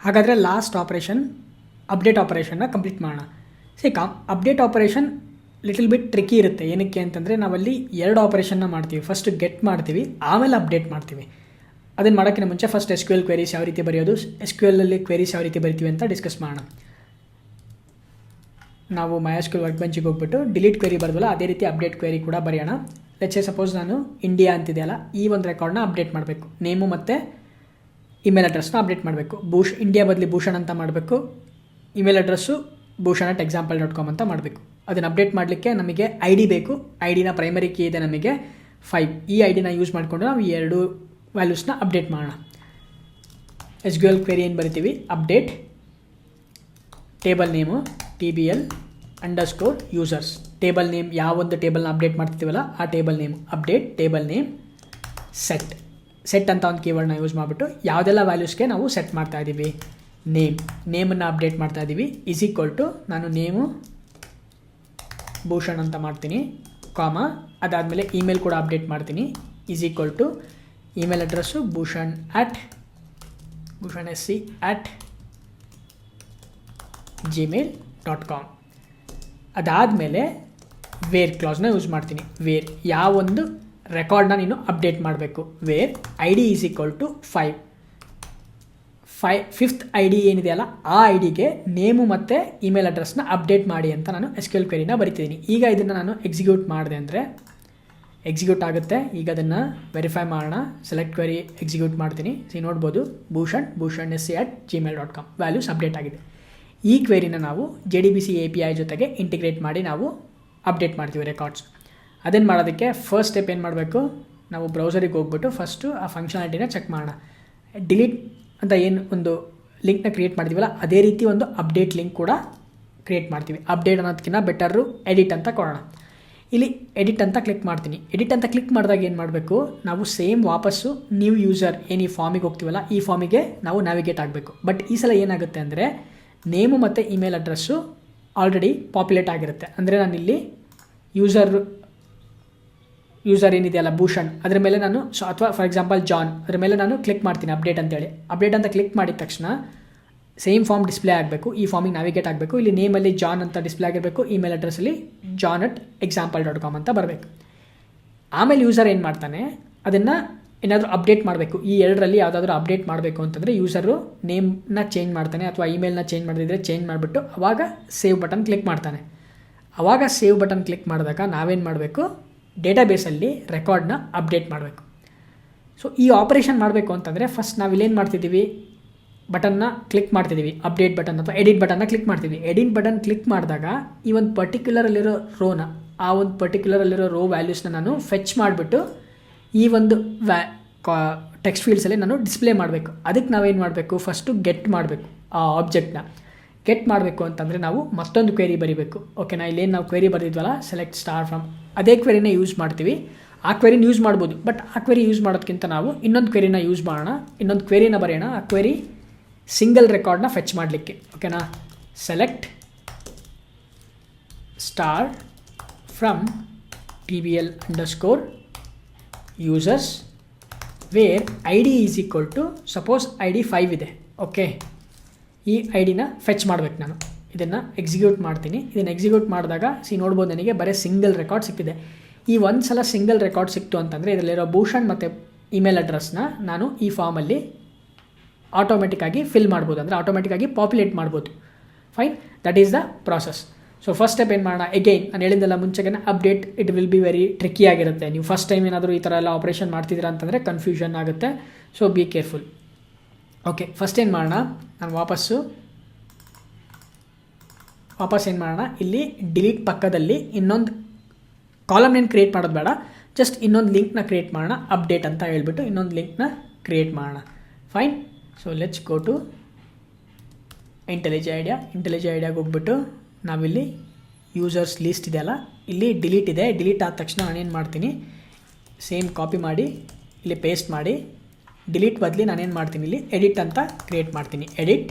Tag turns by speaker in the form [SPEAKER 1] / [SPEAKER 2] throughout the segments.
[SPEAKER 1] ಹಾಗಾದರೆ last operation update ಆಪರೇಷನ್ನ complete ಮಾಡೋಣ. Update operation little bit tricky ಇರುತ್ತೆ. ಏನಕ್ಕೆ ಅಂತಂದರೆ ನಾವಲ್ಲಿ ಎರಡು ಆಪರೇಷನ್ನ ಮಾಡ್ತೀವಿ. ಫಸ್ಟ್ ಗೆಟ್ ಮಾಡ್ತೀವಿ, ಆಮೇಲೆ ಅಪ್ಡೇಟ್ ಮಾಡ್ತೀವಿ. ಅದನ್ನು ಮಾಡೋಕ್ಕಿಂತ ಮುಂಚೆ ಫಸ್ಟ್ SQL ಕ್ವೆರೀಸ್ ಯಾವ ರೀತಿ ಬರೆಯೋದು, SQLಲ್ಲಿ ಕ್ವೆರೀಸ್ ಯಾವ ರೀತಿ ಬರಿತೀವಿ ಅಂತ ಡಿಸ್ಕಸ್ ಮಾಡೋಣ. ನಾವು MySQL ವರ್ಕ್ಬೆಂಚಿಗೆ ಹೋಗ್ಬಿಟ್ಟು ಡಿಲೀಟ್ ಕ್ವೆರಿ ಬರೆದಲ್ಲ, ಅದೇ ರೀತಿ ಅಪ್ಡೇಟ್ ಕ್ವೆರಿ ಕೂಡ ಬರೆಯೋಣ. ಲೆಟ್ಸ್ ಸೇ ಸಪೋಸ್ ನಾನು ಇಂಡಿಯಾ ಅಂತಿದೆಯಲ್ಲ, ಈ ಒಂದು ರೆಕಾರ್ಡ್ನ ಅಪ್ಡೇಟ್ ಮಾಡಬೇಕು. ನೇಮು ಮತ್ತು ಇಮೇಲ್ ಅಡ್ರೆಸ್ನ ಅಪ್ಡೇಟ್ ಮಾಡಬೇಕು. ಇಂಡಿಯಾ ಬದಲಿ ಭೂಷಣ್ ಅಂತ ಮಾಡಬೇಕು. ಇಮೇಲ್ ಅಡ್ರೆಸ್ಸು bhushan@example.com ಅಂತ ಮಾಡಬೇಕು. ಅದನ್ನು ಅಪ್ಡೇಟ್ ಮಾಡಲಿಕ್ಕೆ ನಮಗೆ ID ಬೇಕು. IDನ ಪ್ರೈಮರಿ ಕೀ ಇದೆ ನಮಗೆ 5. ಈ IDನ ಯೂಸ್ ಮಾಡಿಕೊಂಡು ನಾವು ಈ ಎರಡು ವ್ಯಾಲ್ಯೂಸ್ನ ಅಪ್ಡೇಟ್ ಮಾಡೋಣ. SQL ಕ್ವೆರಿ ಏನು ಬರಿತೀವಿ, update table name TBL_users. Table name ಯಾವೊಂದು ಟೇಬಲ್ನ ಅಪ್ಡೇಟ್ ಮಾಡ್ತಿದ್ದೀವಲ್ಲ ಆ table name update table name set ಅಂತ ಒಂದು ಕೀವರ್ಡ್ನ ಯೂಸ್ ಮಾಡಿಬಿಟ್ಟು ಯಾವುದೆಲ್ಲ ವ್ಯಾಲ್ಯೂಸ್ಗೆ ನಾವು ಸೆಟ್ ಮಾಡ್ತಾ ಇದ್ದೀವಿ, ನೇಮನ್ನು ಅಪ್ಡೇಟ್ ಮಾಡ್ತಾ ಇದ್ದೀವಿ. ನಾನು ನೇಮು ಭೂಷಣ್ ಅಂತ ಮಾಡ್ತೀನಿ, ಅದಾದಮೇಲೆ ಇಮೇಲ್ ಕೂಡ ಅಪ್ಡೇಟ್ ಮಾಡ್ತೀನಿ. Email address bhushan@gmail.com. ಅದಾದಮೇಲೆ ವೇರ್ ಕ್ಲಾಸ್ನ ಯೂಸ್ ಮಾಡ್ತೀನಿ. ವೇರ್ ಯಾವೊಂದು ರೆಕಾರ್ಡ್ನ ನೀನು ಅಪ್ಡೇಟ್ ಮಾಡಬೇಕು, ವೇರ್ ID ಫಿಫ್ತ್ ID ಏನಿದೆಯಲ್ಲ ಆ IDಗೆ ನೇಮು ಮತ್ತು ಇಮೇಲ್ ಅಡ್ರೆಸ್ನ ಅಪ್ಡೇಟ್ ಮಾಡಿ ಅಂತ ನಾನು SQL ಕ್ವೆರಿನ ಬರಿತಿದ್ದೀನಿ. ಈಗ ಇದನ್ನು ನಾನು ಎಕ್ಸಿಕ್ಯೂಟ್ ಮಾಡಿದೆ ಅಂದರೆ ಎಕ್ಸಿಕ್ಯೂಟ್ ಆಗುತ್ತೆ. ಈಗ ಅದನ್ನು ವೆರಿಫೈ ಮಾಡೋಣ. ಸೆಲೆಕ್ಟ್ ಕ್ವೆರಿ ಎಕ್ಸಿಕ್ಯೂಟ್ ಮಾಡ್ತೀನಿ. ನೋಡ್ಬೋದು bhushan@gmail.com ವ್ಯಾಲ್ಯೂಸ್ ಅಪ್ಡೇಟ್ ಆಗಿದೆ. ಈ ಕ್ವೆರಿನ ನಾವು JDBC API ಜೊತೆಗೆ ಇಂಟಿಗ್ರೇಟ್ ಮಾಡಿ ನಾವು ಅಪ್ಡೇಟ್ ಮಾಡ್ತೀವಿ ರೆಕಾರ್ಡ್ಸ್. ಅದನ್ನು ಮಾಡೋದಕ್ಕೆ ಫಸ್ಟ್ ಸ್ಟೆಪ್ ಏನು ಮಾಡಬೇಕು, ನಾವು ಬ್ರೌಸರಿಗೆ ಹೋಗ್ಬಿಟ್ಟು ಫಸ್ಟು ಆ ಫಂಕ್ಷನಾಲಿಟಿನ ಚೆಕ್ ಮಾಡೋಣ. ಡಿಲೀಟ್ ಅಂತ ಏನು ಒಂದು ಲಿಂಕ್ನ ಕ್ರಿಯೇಟ್ ಮಾಡ್ತೀವಲ್ಲ ಅದೇ ರೀತಿ ಒಂದು ಅಪ್ಡೇಟ್ ಲಿಂಕ್ ಕೂಡ ಕ್ರಿಯೇಟ್ ಮಾಡ್ತೀವಿ. ಅಪ್ಡೇಟ್ ಅನ್ನೋದಕ್ಕಿಂತ ಬೆಟರು ಎಡಿಟ್ ಅಂತ ಕೊಡೋಣ. ಇಲ್ಲಿ ಎಡಿಟ್ ಅಂತ ಕ್ಲಿಕ್ ಮಾಡ್ತೀನಿ. ಎಡಿಟ್ ಅಂತ ಕ್ಲಿಕ್ ಮಾಡಿದಾಗ ಏನು ಮಾಡಬೇಕು, ನಾವು ಸೇಮ್ ವಾಪಸ್ಸು ನ್ಯೂ ಯೂಸರ್ ಏನು ಈ ಫಾರ್ಮಿಗೆ ಹೋಗ್ತೀವಲ್ಲ ಈ ಫಾರ್ಮಿಗೆ ನಾವು ನ್ಯಾವಿಗೇಟ್ ಆಗಬೇಕು. ಬಟ್ ಈ ಸಲ ಏನಾಗುತ್ತೆ ಅಂದರೆ ನೇಮು ಮತ್ತು ಇಮೇಲ್ ಅಡ್ರೆಸ್ಸು ಆಲ್ರೆಡಿ ಪಾಪ್ಯುಲೇಟ್ ಆಗಿರುತ್ತೆ. ಅಂದರೆ ನಾನಿಲ್ಲಿ ಯೂಸರ್ ಏನಿದೆಯಲ್ಲ ಭೂಷಣ್ ಅದರ ಮೇಲೆ ನಾನು ಅಥವಾ ಫಾರ್ ಎಕ್ಸಾಂಪಲ್ ಜಾನ್ ಅದರ ಮೇಲೆ ನಾನು ಕ್ಲಿಕ್ ಮಾಡ್ತೀನಿ ಅಪ್ಡೇಟ್ ಅಂತೇಳಿ. ಅಪ್ಡೇಟ್ ಅಂತ ಕ್ಲಿಕ್ ಮಾಡಿದ ತಕ್ಷಣ ಸೇಮ್ ಫಾರ್ಮ್ ಡಿಸ್ಪ್ಲೇ ಆಗಬೇಕು, ಈ ಫಾರ್ಮಿಗೆ ನ್ಯಾವಿಗೇಟ್ ಆಗಬೇಕು. ಇಲ್ಲಿ ನೇಮಲ್ಲಿ ಜಾನ್ ಅಂತ ಡಿಸ್ಪ್ಲೇ ಆಗಿರಬೇಕು, ಇಮೇಲ್ ಅಡ್ರೆಸ್ಸಲ್ಲಿ john@example.com ಅಂತ ಬರಬೇಕು. ಆಮೇಲೆ ಯೂಸರ್ ಏನು ಮಾಡ್ತಾನೆ, ಅದನ್ನು ಏನಾದರೂ ಅಪ್ಡೇಟ್ ಮಾಡಬೇಕು. ಈ ಎರಡರಲ್ಲಿ ಯಾವುದಾದ್ರೂ ಅಪ್ಡೇಟ್ ಮಾಡಬೇಕು ಅಂತಂದರೆ ಯೂಸರು ನೇಮ್ನ ಚೇಂಜ್ ಮಾಡ್ತಾನೆ ಅಥವಾ ಇಮೇಲ್ನ ಚೇಂಜ್ ಮಾಡಿದ್ರೆ ಚೇಂಜ್ ಮಾಡಿಬಿಟ್ಟು ಅವಾಗ ಸೇವ್ ಬಟನ್ ಕ್ಲಿಕ್ ಮಾಡ್ತಾನೆ. ಆವಾಗ ಸೇವ್ ಬಟನ್ ಕ್ಲಿಕ್ ಮಾಡಿದಾಗ ನಾವೇನು ಮಾಡಬೇಕು, ಡೇಟಾಬೇಸಲ್ಲಿ ರೆಕಾರ್ಡ್ನ ಅಪ್ಡೇಟ್ ಮಾಡಬೇಕು. ಸೊ ಈ ಆಪರೇಷನ್ ಮಾಡಬೇಕು ಅಂತಂದರೆ ಫಸ್ಟ್ ನಾವು ಇಲ್ಲೇನು ಮಾಡ್ತಿದ್ದೀವಿ, ಬಟನ್ನ ಕ್ಲಿಕ್ ಮಾಡ್ತಿದ್ದೀವಿ, ಅಪ್ಡೇಟ್ ಬಟನ್ ಅಥವಾ ಎಡಿಟ್ ಬಟನ್ನ ಕ್ಲಿಕ್ ಮಾಡ್ತೀವಿ. ಎಡಿಟ್ ಬಟನ್ ಕ್ಲಿಕ್ ಮಾಡಿದಾಗ ಈ ಒಂದು ಪರ್ಟಿಕ್ಯುಲರಲ್ಲಿರೋ ರೋನ ಆ ಒಂದು ಪರ್ಟಿಕ್ಯುಲರಲ್ಲಿರೋ ರೋ ವ್ಯಾಲ್ಯೂಸ್ನ ನಾನು ಫೆಚ್ ಮಾಡಿಬಿಟ್ಟು ಈ ಒಂದು ಟೆಕ್ಸ್ಟ್ ಫೀಲ್ಡ್ಸಲ್ಲಿ ನಾನು ಡಿಸ್ಪ್ಲೇ ಮಾಡಬೇಕು. ಅದಕ್ಕೆ ನಾವೇನು ಮಾಡಬೇಕು, ಫಸ್ಟು ಗೆಟ್ ಮಾಡಬೇಕು. ಆ ಆಬ್ಜೆಕ್ಟ್ನ ಗೆಟ್ ಮಾಡಬೇಕು ಅಂತಂದರೆ ನಾವು ಮತ್ತೊಂದು ಕ್ವೆರಿ ಬರೀಬೇಕು. ಓಕೆನಾ, ಇಲ್ಲೇನು ನಾವು ಕ್ವೆರಿ ಬರೆದಿದ್ವಲ್ಲ ಸೆಲೆಕ್ಟ್ ಸ್ಟಾರ್ ಫ್ರಮ್, ಅದೇ ಕ್ವೆರಿನ ಯೂಸ್ ಮಾಡ್ತೀವಿ. ಆ ಕ್ವೆರಿನ ಯೂಸ್ ಮಾಡ್ಬೋದು, ಬಟ್ ಆ ಕ್ವೆರಿ ಯೂಸ್ ಮಾಡೋದಕ್ಕಿಂತ ನಾವು ಇನ್ನೊಂದು ಕ್ವೆರಿನ ಯೂಸ್ ಮಾಡೋಣ, ಇನ್ನೊಂದು ಕ್ವೆರಿನ ಬರೆಯೋಣ. ಆ ಕ್ವೆರಿ ಸಿಂಗಲ್ ರೆಕಾರ್ಡ್ನ ಫೆಚ್ ಮಾಡಲಿಕ್ಕೆ. ಓಕೆನಾ, select star from TBL_users where ID suppose ID 5 ಇದೆ. ಓಕೆ, ಈ IDನ ಫೆಚ್ ಮಾಡಬೇಕು ನಾನು. ಇದನ್ನು ಎಕ್ಸಿಕ್ಯೂಟ್ ಮಾಡ್ತೀನಿ. ಇದನ್ನು ಎಕ್ಸಿಕ್ಯೂಟ್ ಮಾಡಿದಾಗ ನೋಡ್ಬೋದು ನನಗೆ ಬರೀ ಸಿಂಗಲ್ ರೆಕಾರ್ಡ್ ಸಿಕ್ಕಿದೆ. ಈ ಒಂದು ಸಲ ಸಿಂಗಲ್ ರೆಕಾರ್ಡ್ ಸಿಕ್ತು ಅಂತಂದರೆ ಇದರಲ್ಲಿರೋ ಭೂಷಣ್ ಮತ್ತು ಇಮೇಲ್ ಅಡ್ರೆಸ್ನ ನಾನು ಈ ಫಾರ್ಮಲ್ಲಿ ಆಟೋಮೆಟಿಕ್ಕಾಗಿ ಫಿಲ್ ಮಾಡ್ಬೋದು, ಅಂದರೆ ಆಟೋಮೆಟಿಕ್ಕಾಗಿ ಪಾಪ್ಯುಲೇಟ್ ಮಾಡ್ಬೋದು. Fine, that is the process. So first step ಏನು ಮಾಡೋಣ, ಎಗೈನ್ ನಾನು ಹೇಳಿದ್ದೆಲ್ಲ ಮುಂಚೆಗೆ update it will be very tricky ಆಗಿರುತ್ತೆ. ನೀವು ಫಸ್ಟ್ ಟೈಮ್ ಏನಾದರೂ ಈ ಥರ ಎಲ್ಲ ಆಪ್ರೇಷನ್ ಮಾಡ್ತಿದ್ದೀರಾ ಅಂತಂದರೆ ಕನ್ಫ್ಯೂಷನ್ ಆಗುತ್ತೆ. So be careful. Okay, first ಏನು ಮಾಡೋಣ, ನಾನು ವಾಪಸ್ ಏನು ಮಾಡೋಣ, ಇಲ್ಲಿ ಡಿಲೀಟ್ ಪಕ್ಕದಲ್ಲಿ ಇನ್ನೊಂದು ಕಾಲಮ್ನೇನು ಕ್ರಿಯೇಟ್ ಮಾಡೋದು ಬೇಡ, ಜಸ್ಟ್ ಇನ್ನೊಂದು ಲಿಂಕ್ನ ಕ್ರಿಯೇಟ್ ಮಾಡೋಣ. ಅಪ್ಡೇಟ್ ಅಂತ ಹೇಳ್ಬಿಟ್ಟು ಇನ್ನೊಂದು ಲಿಂಕ್ನ ಕ್ರಿಯೇಟ್ ಮಾಡೋಣ. Fine, so let's go to IntelliJ ಐಡಿಯಾಗೆ ಹೋಗ್ಬಿಟ್ಟು ನಾವಿಲ್ಲಿ ಯೂಸರ್ಸ್ ಲಿಸ್ಟ್ ಇದೆಯಲ್ಲ ಇಲ್ಲಿ ಡಿಲೀಟ್ ಇದೆ. ಡಿಲೀಟ್ ಆದ ತಕ್ಷಣ ನಾನೇನು ಮಾಡ್ತೀನಿ, ಸೇಮ್ ಕಾಪಿ ಮಾಡಿ ಇಲ್ಲಿ ಪೇಸ್ಟ್ ಮಾಡಿ ಡಿಲೀಟ್ ಬದಲಿ ನಾನೇನು ಮಾಡ್ತೀನಿ, ಇಲ್ಲಿ ಎಡಿಟ್ ಅಂತ ಕ್ರಿಯೇಟ್ ಮಾಡ್ತೀನಿ. ಎಡಿಟ್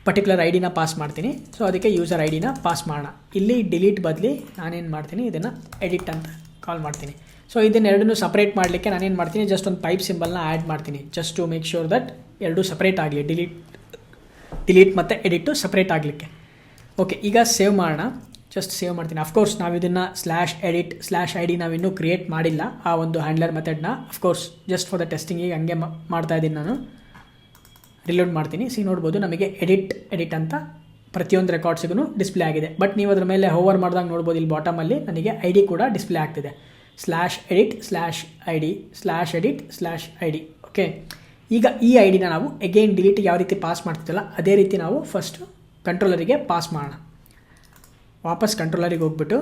[SPEAKER 1] ಪರ್ಟಿಕ್ಯುಲರ್ ಐಡಿನ ಪಾಸ್ ಮಾಡ್ತೀನಿ. ಸೊ ಅದಕ್ಕೆ ಯೂಸರ್ ಐಡಿನ ಪಾಸ್ ಮಾಡೋಣ. ಇಲ್ಲಿ ಡಿಲೀಟ್ ಬದಲಿ ನಾನೇನು ಮಾಡ್ತೀನಿ, ಇದನ್ನು ಎಡಿಟ್ ಅಂತ ಕಾಲ್ ಮಾಡ್ತೀನಿ. ಸೊ ಇದನ್ನೆರಡನ್ನೂ ಸಪ್ರೇಟ್ ಮಾಡಲಿಕ್ಕೆ ನಾನೇನು ಮಾಡ್ತೀನಿ, ಜಸ್ಟ್ ಒಂದು ಪೈಪ್ ಸಿಂಬಲ್ನ ಆ್ಯಡ್ ಮಾಡ್ತೀನಿ, just to make sure that ಎರಡೂ ಸಪ್ರೇಟ್ ಆಗಲಿ. ಡಿಲೀಟ್ ಡಿಲೀಟ್ ಮತ್ತು ಎಡಿಟು ಸಪ್ರೇಟ್ ಆಗಲಿಕ್ಕೆ. ಓಕೆ, ಈಗ ಸೇವ್ ಮಾಡೋಣ. ಜಸ್ಟ್ ಸೇವ್ ಮಾಡ್ತೀನಿ. ಅಫ್ಕೋರ್ಸ್ ನಾವು ಇದನ್ನು /edit/id ನಾವಿನ್ನೂ ಕ್ರಿಯೇಟ್ ಮಾಡಿಲ್ಲ ಆ ಒಂದು ಹ್ಯಾಂಡ್ಲರ್ ಮೆಥಡ್ನ. ಅಫ್ಕೋರ್ಸ್ ಜಸ್ಟ್ ಫಾರ್ ದ ಟೆಸ್ಟಿಂಗಿಗೆ ಹಂಗೆ ಮಾಡ್ತಾ ಇದ್ದೀನಿ ನಾನು. ರಿಲೋಡ್ ಮಾಡ್ತೀನಿ. ನೋಡ್ಬೋದು ನಮಗೆ ಎಡಿಟ್ ಅಂತ ಪ್ರತಿಯೊಂದು ರೆಕಾರ್ಡ್ಸಿಗೂ ಡಿಸ್ಪ್ಲೇ ಆಗಿದೆ. ಬಟ್ ನೀವು ಅದ್ರ ಮೇಲೆ ಹೋವರ್ ಮಾಡಿದಾಗ ನೋಡ್ಬೋದು ಇಲ್ಲಿ ಬಾಟಮಲ್ಲಿ ನನಗೆ ID ಕೂಡ ಡಿಸ್ಪ್ಲೇ ಆಗ್ತಿದೆ. /edit/id/edit/id. ಓಕೆ, ಈಗ ಈ ಐಡಿನ ನಾವು ಅಗೈನ್ ಡಿಲೀಟಿಗೆ ಯಾವ ರೀತಿ ಪಾಸ್ ಮಾಡ್ತಿದ್ದಲ್ಲ ಅದೇ ರೀತಿ ನಾವು ಫಸ್ಟು ಕಂಟ್ರೋಲರಿಗೆ ಪಾಸ್ ಮಾಡೋಣ. ವಾಪಸ್ ಕಂಟ್ರೋಲರಿಗೆ ಹೋಗ್ಬಿಟ್ಟು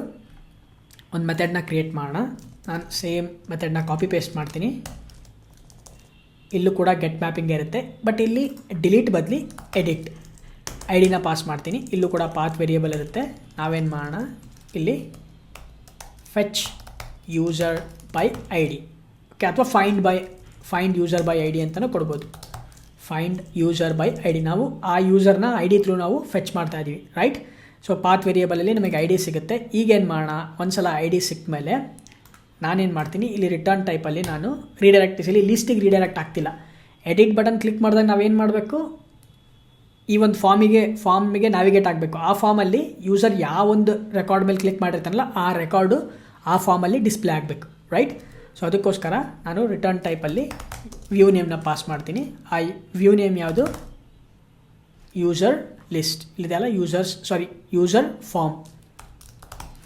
[SPEAKER 1] ಒಂದು ಮೆಥಡ್ನ ಕ್ರಿಯೇಟ್ ಮಾಡೋಣ. ನಾನು ಸೇಮ್ ಮೆಥಡ್ನ ಕಾಪಿ ಪೇಸ್ಟ್ ಮಾಡ್ತೀನಿ. ಇಲ್ಲೂ ಕೂಡ ಗೆಟ್ ಮ್ಯಾಪಿಂಗ್ ಇರುತ್ತೆ, ಬಟ್ ಇಲ್ಲಿ ಡಿಲೀಟ್ ಬದಲಿ ಎಡಿಟ್ ಐಡಿನ ಪಾಸ್ ಮಾಡ್ತೀನಿ. ಇಲ್ಲೂ ಕೂಡ ಪಾತ್ ವೇರಿಯೇಬಲ್ ಇರುತ್ತೆ. ನಾವೇನು ಮಾಡೋಣ, ಇಲ್ಲಿ fetch user by ID. Okay, ಅಥವಾ ಫೈಂಡ್ ಯೂಸರ್ ಬೈ ID ಅಂತಲೂ ಕೊಡ್ಬೋದು. ಫೈಂಡ್ ಯೂಸರ್ ಬೈ ID, ನಾವು ಆ ಯೂಸರ್ನ ID ಥ್ರೂ ನಾವು ಫೆಚ್ ಮಾಡ್ತಾ ಇದ್ದೀವಿ, ರೈಟ್? ಸೊ ಪಾತ್ ವೇರಿಯೇಬಲಲ್ಲಿ ನಮಗೆ ID ಸಿಗುತ್ತೆ. ಈಗೇನು ಮಾಡೋಣ, ಒಂದು ಸಲ ID ಸಿಕ್ಕ ಮೇಲೆ ನಾನೇನು ಮಾಡ್ತೀನಿ, ಇಲ್ಲಿ ರಿಟರ್ನ್ ಟೈಪಲ್ಲಿ ನಾನು ಇಲ್ಲಿ ಲಿಸ್ಟಿಗೆ ರೀಡೈರೆಕ್ಟ್ ಆಗ್ತಿಲ್ಲ. ಎಡಿಟ್ ಬಟನ್ ಕ್ಲಿಕ್ ಮಾಡಿದಾಗ ನಾವೇನು ಮಾಡಬೇಕು, ಈ ಒಂದು ಫಾರ್ಮಿಗೆ ನ್ಯಾವಿಗೇಟ್ ಆಗಬೇಕು. ಆ ಫಾರ್ಮಲ್ಲಿ ಯೂಸರ್ ಯಾವ ಒಂದು ರೆಕಾರ್ಡ್ ಮೇಲೆ ಕ್ಲಿಕ್ ಮಾಡಿರ್ತಾನಲ್ಲ ಆ ರೆಕಾರ್ಡು ಆ ಫಾರ್ಮಲ್ಲಿ ಡಿಸ್ಪ್ಲೇ ಆಗಬೇಕು, ರೈಟ್? ಸೊ ಅದಕ್ಕೋಸ್ಕರ ನಾನು ರಿಟರ್ನ್ ಟೈಪಲ್ಲಿ ವ್ಯೂ ನೇಮ್ನ ಪಾಸ್ ಮಾಡ್ತೀನಿ. ಆ ವ್ಯೂ ನೇಮ್ ಯಾವುದು, ಯೂಸರ್ ಲಿಸ್ಟ್ ಇಲ್ಲಿದೆಯಲ್ಲ,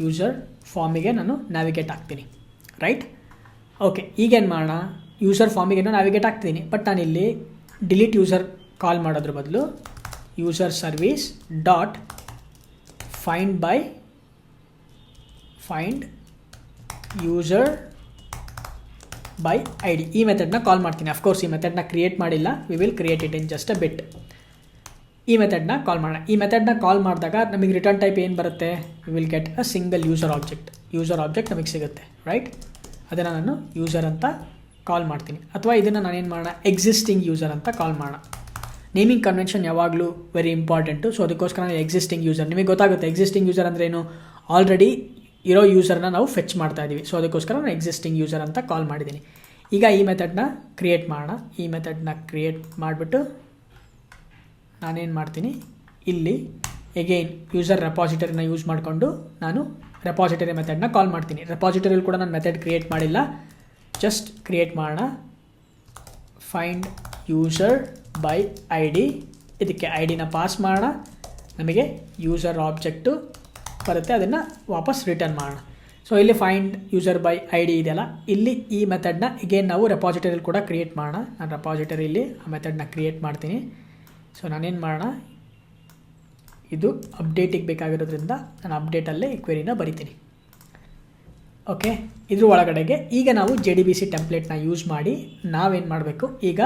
[SPEAKER 1] ಯೂಸರ್ ಫಾರ್ಮಿಗೆ ನಾನು ನ್ಯಾವಿಗೇಟ್ ಆಗ್ತೀನಿ, ರೈಟ್? ಓಕೆ, ಈಗೇನು ಮಾಡೋಣ, ಯೂಸರ್ ಫಾರ್ಮಿಗೆ ನ್ಯಾವಿಗೇಟ್ ಆಗ್ತೀನಿ. ಬಟ್ ನಾನಿಲ್ಲಿ ಡಿಲೀಟ್ ಯೂಸರ್ ಕಾಲ್ ಮಾಡೋದ್ರ ಬದಲು user service dot find user by ID ಈ ಮೆಥಡ್ನ ಕಾಲ್ ಮಾಡ್ತೀನಿ. ಅಫ್ಕೋರ್ಸ್ ಈ ಮೆಥಡ್ನ ಕ್ರಿಯೇಟ್ ಮಾಡಿಲ್ಲ, we will create it in just a bit. ಈ ಮೆಥಡ್ನ ಕಾಲ್ ಮಾಡೋಣ. ಈ ಮೆಥಡ್ನ ಕಾಲ್ ಮಾಡಿದಾಗ ನಮಗೆ ರಿಟರ್ನ್ ಟೈಪ್ ಏನು ಬರುತ್ತೆ, we will get a single user object ನಮಗೆ ಸಿಗುತ್ತೆ, ರೈಟ್? ಅದನ್ನು ನಾನು ಯೂಸರ್ ಅಂತ ಕಾಲ್ ಮಾಡ್ತೀನಿ. ಅಥವಾ ಇದನ್ನು ನಾನೇನು ಮಾಡೋಣ, ಎಕ್ಸಿಸ್ಟಿಂಗ್ ಯೂಸರ್ ಅಂತ ಕಾಲ್ ಮಾಡೋಣ. ನೇಮಿಂಗ್ ಕನ್ವೆನ್ಷನ್ ಯಾವಾಗಲೂ ವೆರಿ ಇಂಪಾರ್ಟೆಂಟು. ಸೊ ಅದಕ್ಕೋಸ್ಕರ ನಾನು ಎಕ್ಸಿಸ್ಟಿಂಗ್ ಯೂಸರ್, ನಿಮಗೆ ಗೊತ್ತಾಗುತ್ತೆ ಎಕ್ಸಿಸ್ಟಿಂಗ್ ಯೂಸರ್ ಅಂದರೆ ಏನು, ಆಲ್ರೆಡಿ ಇರೋ ಯೂಸರ್ನ ನಾವು ಫೆಚ್ ಮಾಡ್ತಾ ಇದ್ದೀವಿ. ಸೊ ಅದಕ್ಕೋಸ್ಕರ ನಾನು ಎಕ್ಸಿಸ್ಟಿಂಗ್ ಯೂಸರ್ ಅಂತ ಕಾಲ್ ಮಾಡಿದ್ದೀನಿ. ಈಗ ಈ ಮೆಥಡ್ನ ಕ್ರಿಯೇಟ್ ಮಾಡೋಣ. ಈ ಮೆಥಡ್ನ ಕ್ರಿಯೇಟ್ ಮಾಡಿಬಿಟ್ಟು ನಾನೇನು ಮಾಡ್ತೀನಿ, ಇಲ್ಲಿ ಎಗೈನ್ ಯೂಸರ್ ರೆಪಾಸಿಟರಿನ ಯೂಸ್ ಮಾಡಿಕೊಂಡು ನಾನು ರೆಪಾಸಿಟರಿ ಮೆಥಡ್ನ ಕಾಲ್ ಮಾಡ್ತೀನಿ. ರೆಪಾಸಿಟರಿಯಲ್ಲಿ ಕೂಡ ನಾನು ಮೆಥಡ್ ಕ್ರಿಯೇಟ್ ಮಾಡಿಲ್ಲ, ಜಸ್ಟ್ ಕ್ರಿಯೇಟ್ ಮಾಡೋಣ. ಫೈಂಡ್ ಯೂಸರ್ ಬೈ ID, ಇದಕ್ಕೆ ಐಡಿನ ಪಾಸ್ ಮಾಡೋಣ. ನಮಗೆ ಯೂಸರ್ ಆಬ್ಜೆಕ್ಟು ಬರುತ್ತೆ, ಅದನ್ನು ವಾಪಸ್ ರಿಟರ್ನ್ ಮಾಡೋಣ. ಸೊ ಇಲ್ಲಿ ಫೈಂಡ್ ಯೂಸರ್ ಬೈ ID ಇದೆಯಲ್ಲ, ಇಲ್ಲಿ ಈ ಮೆಥಡ್ನ ಇಗೇನ್ ನಾವು ರೆಪಾಸಿಟರಿಯಲ್ಲಿ ಕೂಡ ಕ್ರಿಯೇಟ್ ಮಾಡೋಣ. ನಾನು ರೆಪಾಸಿಟರಿಯಲ್ಲಿ ಆ ಮೆಥಡ್ನ ಕ್ರಿಯೇಟ್ ಮಾಡ್ತೀನಿ. ಸೊ ನಾನೇನು ಮಾಡೋಣ, ಇದು ಅಪ್ಡೇಟಿಗೆ ಬೇಕಾಗಿರೋದ್ರಿಂದ ನಾನು ಅಪ್ಡೇಟಲ್ಲೇ ಈ ಕ್ವೆರಿನ ಬರಿತೀನಿ. ಓಕೆ, ಇದ್ರ ಒಳಗಡೆಗೆ ಈಗ ನಾವು JDBC ಟೆಂಪ್ಲೇಟ್ನ ಯೂಸ್ ಮಾಡಿ ನಾವೇನು ಮಾಡಬೇಕು, ಈಗ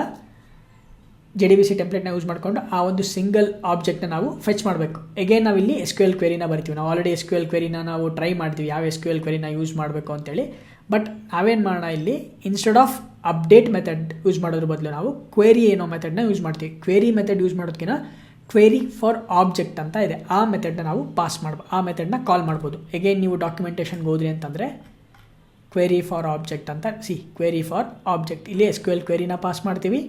[SPEAKER 1] JDBC ಟೆಂಪ್ಲೇಟ್ನ ಯೂಸ್ ಮಾಡಿಕೊಂಡು ಆ ಒಂದು ಸಿಂಗಲ್ ಆಬ್ಜೆಕ್ಟ್ನ ನಾವು ಫೆಚ್ ಮಾಡಬೇಕು. ಎಗೇನ್ ನಾವಿಲ್ಲಿ SQL ಕ್ವೆರಿನ ಬರಿತೀವಿ. ನಾವು ಆಲ್ರೆಡಿ SQL ಕ್ವೆರಿನ ನಾವು ಟ್ರೈ ಮಾಡ್ತೀವಿ, ಯಾವ SQL ಕ್ವೆರಿನ ಯೂಸ್ ಮಾಡಬೇಕು ಅಂತೇಳಿ. ಬಟ್ ನಾವೇನು ಮಾಡೋಣ, ಇಲ್ಲಿ instead of update method use ಮಾಡೋದ್ರ ಬದಲು ನಾವು ಕ್ವೆರಿ ಏನೋ ಮೆಥಡ್ನ ಯೂಸ್ ಮಾಡ್ತೀವಿ. ಕ್ವೆರಿ ಮೆಥಡ್ ಯೂಸ್ ಮಾಡೋದಕ್ಕಿಂತ ಕ್ವೆರಿ ಫಾರ್ ಆಬ್ಜೆಕ್ಟ್ ಅಂತ ಇದೆ, ಆ ಮೆಥಡ್ನ ನಾವು ಆ ಮೆಥಡ್ನ ಕಾಲ್ ಮಾಡ್ಬೋದು. ಎಗೇನ್ ನೀವು ಡಾಕ್ಯುಮೆಂಟೇಷನ್ಗೆ ಹೋದ್ರಿ ಅಂತಂದರೆ ಕ್ವೆರಿ ಫಾರ್ ಆಬ್ಜೆಕ್ಟ್ ಅಂತ ಕ್ವೆರಿ ಫಾರ್ ಆಬ್ಜೆಕ್ಟ್, ಇಲ್ಲಿ SQL ಕ್ವೆರಿನ ಪಾಸ್ ಮಾಡ್ತೀವಿ.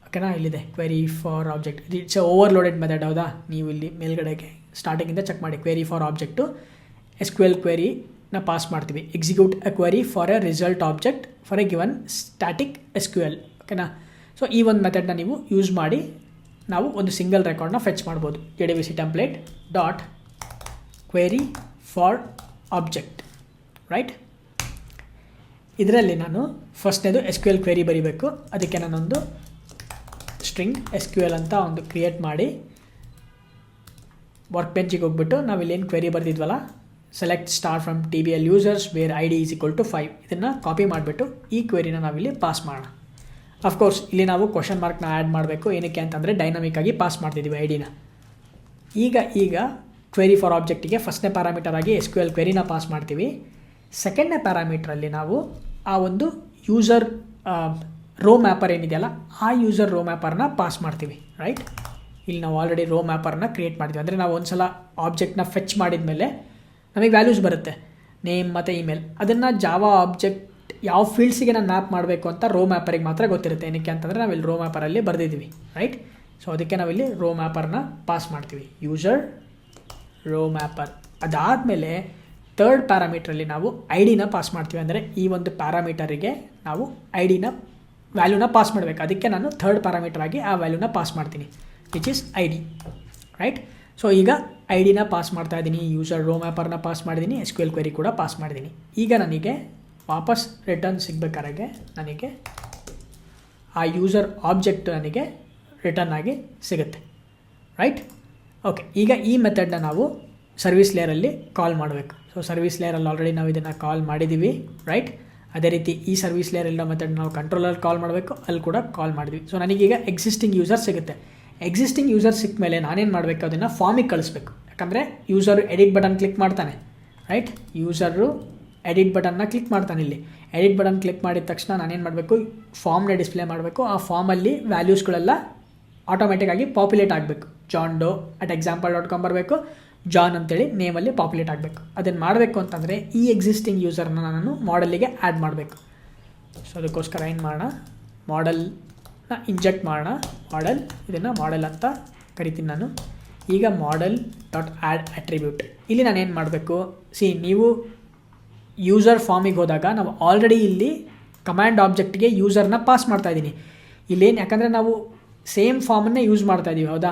[SPEAKER 1] ಓಕೆನಾ, ಇಲ್ಲಿದೆ query for object. It's overloaded method, ಹೌದಾ? ನೀವು ಇಲ್ಲಿ ಮೇಲ್ಗಡೆಗೆ ಸ್ಟಾರ್ಟಿಂಗಿಂದ ಚೆಕ್ ಮಾಡಿ. ಕ್ವೆರಿ ಫಾರ್ ಆಬ್ಜೆಕ್ಟು SQL ಕ್ವೆರಿನ ಪಾಸ್ ಮಾಡ್ತೀವಿ. Execute a query for a result object for a given static SQL. ಓಕೆನಾ, ಸೊ ಈ ಒಂದು ಮೆಥಡ್ನ ನೀವು ಯೂಸ್ ಮಾಡಿ ನಾವು ಒಂದು ಸಿಂಗಲ್ ರೆಕಾರ್ಡ್ನ ಫೆಚ್ ಮಾಡ್ಬೋದು. JDBC template dot query for object, right? ಇದರಲ್ಲಿ ನಾನು ಫಸ್ಟ್ನೇದು SQL ಕ್ವೆರಿ ಬರೀಬೇಕು. ಅದಕ್ಕೆ ನಾನೊಂದು ಸ್ಟ್ರಿಂಗ್ SQL ಅಂತ ಒಂದು ಕ್ರಿಯೇಟ್ ಮಾಡಿ ವರ್ಕ್ ಬೆಂಚಿಗೆ ಹೋಗ್ಬಿಟ್ಟು ನಾವಿಲ್ಲೇನು ಕ್ವೆರಿ ಬರ್ತಿದ್ವಲ್ಲ, select star from TBL users where ID = 5, ಇದನ್ನು ಕಾಪಿ ಮಾಡಿಬಿಟ್ಟು ಈ ಕ್ವೆರಿನ ನಾವಿಲ್ಲಿ ಪಾಸ್ ಮಾಡೋಣ. ಅಫ್ಕೋರ್ಸ್ ಇಲ್ಲಿ ನಾವು ಕ್ವಶನ್ ಮಾರ್ಕ್ನ ಆ್ಯಡ್ ಮಾಡಬೇಕು. ಏನಕ್ಕೆ ಅಂತಂದರೆ ಡೈನಾಮಿಕ್ಕಾಗಿ ಪಾಸ್ ಮಾಡ್ತಿದ್ದೀವಿ ಐಡಿನ. ಈಗ ಕ್ವೆರಿ ಫಾರ್ ಆಬ್ಜೆಕ್ಟಿಗೆ ಫಸ್ಟ್ನೇ ಪ್ಯಾರಾಮೀಟರ್ ಆಗಿ SQL ಕ್ವೆರಿನ ಪಾಸ್ ಮಾಡ್ತೀವಿ. ಸೆಕೆಂಡ್ನೇ ಪ್ಯಾರಾಮೀಟ್ರಲ್ಲಿ ನಾವು ಆ ಒಂದು ಯೂಸರ್ ರೋ ಮ್ಯಾಪರ್ ಏನಿದೆಯಲ್ಲ ಆ ಯೂಸರ್ ರೋ ಮ್ಯಾಪರ್ನ ಪಾಸ್ ಮಾಡ್ತೀವಿ, ರೈಟ್? ಇಲ್ಲಿ ನಾವು ಆಲ್ರೆಡಿ ರೋ ಮ್ಯಾಪರ್ನ ಕ್ರಿಯೇಟ್ ಮಾಡ್ತೀವಿ. ಅಂದರೆ ನಾವು ಒಂದು ಸಲ ಆಬ್ಜೆಕ್ಟ್ನ ಫೆಚ್ ಮಾಡಿದ ಮೇಲೆ ನಮಗೆ ವ್ಯಾಲ್ಯೂಸ್ ಬರುತ್ತೆ, ನೇಮ್ ಮತ್ತು ಇಮೇಲ್. ಅದನ್ನು ಜಾವಾ ಆಬ್ಜೆಕ್ಟ್ ಯಾವ ಫೀಲ್ಡ್ಸಿಗೆ ನಾನು ಮ್ಯಾಪ್ ಮಾಡಬೇಕು ಅಂತ ರೋ ಮ್ಯಾಪರಿಗೆ ಮಾತ್ರ ಗೊತ್ತಿರುತ್ತೆ. ಏನಕ್ಕೆ ಅಂತಂದರೆ ನಾವಿಲ್ಲಿ ರೋ ಮ್ಯಾಪರಲ್ಲಿ ಬರೆದಿದ್ದೀವಿ, ರೈಟ್? ಸೊ ಅದಕ್ಕೆ ನಾವಿಲ್ಲಿ ರೋ ಮ್ಯಾಪರ್ನ ಪಾಸ್ ಮಾಡ್ತೀವಿ, ಯೂಸರ್ ರೋ ಮ್ಯಾಪರ್. ಅದಾದಮೇಲೆ ಥರ್ಡ್ ಪ್ಯಾರಾಮೀಟ್ರಲ್ಲಿ ನಾವು ಐ ಡಿನ ಪಾಸ್ ಮಾಡ್ತೀವಿ. ಅಂದರೆ ಈ ಒಂದು ಪ್ಯಾರಾಮೀಟರಿಗೆ ನಾವು ಐ ಡಿನ ವ್ಯಾಲ್ಯೂನ ಪಾಸ್ ಮಾಡಬೇಕು. ಅದಕ್ಕೆ ನಾನು ಥರ್ಡ್ ಪ್ಯಾರಾಮೀಟರ್ ಆಗಿ ಆ ವ್ಯಾಲ್ಯೂನ ಪಾಸ್ ಮಾಡ್ತೀನಿ, which is I D, right. So ಈಗ ಐ ಡಿನ ಪಾಸ್ ಮಾಡ್ತಾ ಇದ್ದೀನಿ, ಯೂಸರ್ ರೋ ಮ್ಯಾಪರ್ನ ಪಾಸ್ ಮಾಡಿದ್ದೀನಿ, ಎಸ್ ಕ್ಯೂ ಎಲ್ ಕ್ವೆರಿ ಕೂಡ ಪಾಸ್ ಮಾಡಿದ್ದೀನಿ. ಈಗ ನನಗೆ ವಾಪಸ್ ರಿಟರ್ನ್ ಸಿಗಬೇಕಾದ್ರೆ ನನಗೆ ಆ ಯೂಸರ್ ಆಬ್ಜೆಕ್ಟ್ ನನಗೆ ರಿಟರ್ನ್ ಆಗಿ ಸಿಗುತ್ತೆ, ರೈಟ್. ಓಕೆ, ಈಗ ಈ ಮೆಥಡ್ನ ನಾವು ಸರ್ವಿಸ್ ಲೇಯರಲ್ಲಿ ಕಾಲ್ ಮಾಡಬೇಕು. ಸೊ ಸರ್ವಿಸ್ ಲೇಯರಲ್ಲಿ ಆಲ್ರೆಡಿ ನಾವು ಇದನ್ನು ಕಾಲ್ ಮಾಡಿದ್ದೀವಿ, ರೈಟ್. ಅದೇ ರೀತಿ ಈ ಸರ್ವಿಸ್ ಲೇಯರ್ ಮೆಥಡ್ ನಾವು ಕಂಟ್ರೋಲರ್ ಕಾಲ್ ಮಾಡಬೇಕು, ಅಲ್ಲಿ ಕೂಡ ಕಾಲ್ ಮಾಡಿದ್ವಿ. ಸೊ ನನಗೀಗ ಎಕ್ಸಿಸ್ಟಿಂಗ್ ಯೂಸರ್ ಸಿಗುತ್ತೆ. ಎಕ್ಸಿಸ್ಟಿಂಗ್ ಯೂಸರ್ ಸಿಕ್ಕ ಮೇಲೆ ನಾನೇನು ಮಾಡಬೇಕು, ಅದನ್ನು ಫಾರ್ಮಿಗೆ ಕಳಿಸ್ಬೇಕು. ಯಾಕಂದರೆ ಯೂಸರು ಎಡಿಟ್ ಬಟನ್ ಕ್ಲಿಕ್ ಮಾಡ್ತಾನೆ, ರೈಟ್. ಯೂಸರು ಎಡಿಟ್ ಬಟನ್ನ ಕ್ಲಿಕ್ ಮಾಡ್ತಾನೆ. ಇಲ್ಲಿ ಎಡಿಟ್ ಬಟನ್ ಕ್ಲಿಕ್ ಮಾಡಿದ ತಕ್ಷಣ ನಾನೇನು ಮಾಡಬೇಕು, ಫಾರ್ಮ್ನ ಡಿಸ್ಪ್ಲೇ ಮಾಡಬೇಕು. ಆ ಫಾರ್ಮಲ್ಲಿ ವ್ಯಾಲ್ಯೂಸ್ಗಳೆಲ್ಲ ಆಟೋಮೆಟಿಕ್ಕಾಗಿ ಪಾಪ್ಯುಲೇಟ್ ಆಗಬೇಕು. john.doe@example.com ಬರಬೇಕು, ಜಾನ್ ಅಂತೇಳಿ ನೇಮಲ್ಲಿ ಪಾಪ್ಯುಲೇಟ್ ಆಗಬೇಕು. ಅದನ್ನು ಮಾಡಬೇಕು ಅಂತಂದರೆ ಈ ಎಕ್ಸಿಸ್ಟಿಂಗ್ ಯೂಸರ್ನ ನಾನು ಮಾಡಲಿಗೆ ಆ್ಯಡ್ ಮಾಡಬೇಕು. ಸೊ ಅದಕ್ಕೋಸ್ಕರ ಏನು ಮಾಡೋಣ, ಮಾಡಲ್ನ ಇಂಜೆಕ್ಟ್ ಮಾಡೋಣ. ಮಾಡಲ್, ಇದನ್ನು ಮಾಡಲ್ ಅಂತ ಕರಿತೀನಿ ನಾನು. ಈಗ model.add attribute, ಇಲ್ಲಿ ನಾನೇನು ಮಾಡಬೇಕು, ನೀವು ಯೂಸರ್ ಫಾರ್ಮಿಗೆ ಹೋದಾಗ ನಾವು ಆಲ್ರೆಡಿ ಇಲ್ಲಿ ಕಮ್ಯಾಂಡ್ ಆಬ್ಜೆಕ್ಟ್ಗೆ ಯೂಸರ್ನ ಪಾಸ್ ಮಾಡ್ತಾ ಇದ್ದೀನಿ. ಇಲ್ಲೇನು, ಯಾಕಂದರೆ ನಾವು ಸೇಮ್ ಫಾರ್ಮನ್ನೇ ಯೂಸ್ ಮಾಡ್ತಾ ಇದ್ದೀವಿ, ಹೌದಾ.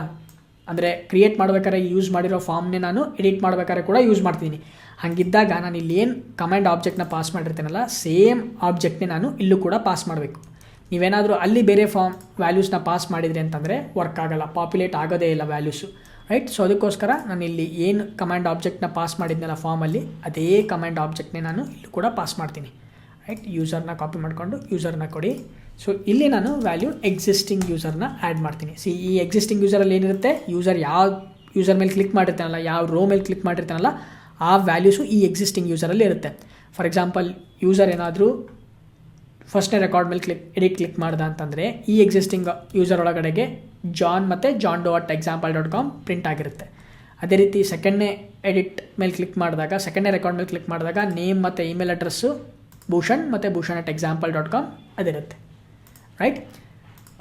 [SPEAKER 1] ಅಂದರೆ ಕ್ರಿಯೇಟ್ ಮಾಡ್ಬೇಕಾದ್ರೆ ಯೂಸ್ ಮಾಡಿರೋ ಫಾರ್ಮ್ನೇ ನಾನು ಎಡಿಟ್ ಮಾಡ್ಬೇಕಾದ್ರೆ ಕೂಡ ಯೂಸ್ ಮಾಡ್ತೀನಿ. ಹಾಗಿದ್ದಾಗ ನಾನು ಇಲ್ಲಿ ಏನು ಕಮ್ಯಾಂಡ್ ಆಬ್ಜೆಕ್ಟ್ನ ಪಾಸ್ ಮಾಡಿರ್ತೀನಲ್ಲ, ಸೇಮ್ ಆಬ್ಜೆಕ್ಟ್ನೇ ನಾನು ಇಲ್ಲೂ ಕೂಡ ಪಾಸ್ ಮಾಡಬೇಕು. ನೀವೇನಾದರೂ ಅಲ್ಲಿ ಬೇರೆ ಫಾರ್ಮ್ ವ್ಯಾಲ್ಯೂಸ್ನ ಪಾಸ್ ಮಾಡಿದ್ರಿ ಅಂತಂದರೆ ವರ್ಕ್ ಆಗೋಲ್ಲ, ಪಾಪ್ಯುಲೇಟ್ ಆಗೋದೇ ಇಲ್ಲ ವ್ಯಾಲ್ಯೂಸು, ರೈಟ್. ಸೊ ಅದಕ್ಕೋಸ್ಕರ ನಾನು ಇಲ್ಲಿ ಏನು ಕಮ್ಯಾಂಡ್ ಆಬ್ಜೆಕ್ಟ್ನ ಪಾಸ್ ಮಾಡಿದ್ನಲ್ಲ ಫಾರ್ಮಲ್ಲಿ, ಅದೇ ಕಮ್ಯಾಂಡ್ ಆಬ್ಜೆಕ್ಟ್ನೇ ನಾನು ಇಲ್ಲೂ ಕೂಡ ಪಾಸ್ ಮಾಡ್ತೀನಿ, ರೈಟ್. ಯೂಸರ್ನ ಕಾಪಿ ಮಾಡಿಕೊಂಡು ಯೂಸರ್ನ ಕೊಡಿ. ಸೊ ಇಲ್ಲಿ ನಾನು ವ್ಯಾಲ್ಯೂ ಎಕ್ಸಿಸ್ಟಿಂಗ್ ಯೂಸರ್ನ ಆ್ಯಡ್ ಮಾಡ್ತೀನಿ. ಈ ಎಕ್ಸಿಸ್ಟಿಂಗ್ ಯೂಸರಲ್ಲಿ ಏನಿರುತ್ತೆ, ಯೂಸರ್ ಯಾವ ಯೂಸರ್ ಮೇಲೆ ಕ್ಲಿಕ್ ಮಾಡಿರ್ತಾನಲ್ಲ, ಯಾವ ರೋ ಮೇಲೆ ಕ್ಲಿಕ್ ಮಾಡಿರ್ತಾನಲ್ಲ, ಆ ವ್ಯಾಲ್ಯೂಸು ಈ ಎಕ್ಸಿಸ್ಟಿಂಗ್ ಯೂಸರಲ್ಲಿ ಇರುತ್ತೆ. ಫಾರ್ ಎಕ್ಸಾಂಪಲ್, ಯೂಸರ್ ಏನಾದರೂ ಫಸ್ಟ್ನೇ ರೆಕಾರ್ಡ್ ಮೇಲೆ ಕ್ಲಿಕ್ ಮಾಡ್ದ ಅಂತಂದರೆ ಈ ಎಕ್ಸಿಸ್ಟಿಂಗ್ ಯೂಸರ್ ಒಳಗಡೆಗೆ ಜಾನ್ ಮತ್ತು john.doe@example.com ಪ್ರಿಂಟ್ ಆಗಿರುತ್ತೆ. ಅದೇ ರೀತಿ ಸೆಕೆಂಡ್ನೇ ಎಡಿಟ್ ಮೇಲೆ ಕ್ಲಿಕ್ ಮಾಡಿದಾಗ, ಸೆಕೆಂಡ್ನೇ ರೆಕಾರ್ಡ್ ಮೇಲೆ ಕ್ಲಿಕ್ ಮಾಡಿದಾಗ ನೇಮ್ ಮತ್ತು ಇಮೇಲ್ ಅಡ್ರೆಸ್ಸು ಭೂಷಣ್ ಮತ್ತು ಭೂಷಣ್@example.com ಅದಿರುತ್ತೆ, ರೈಟ್.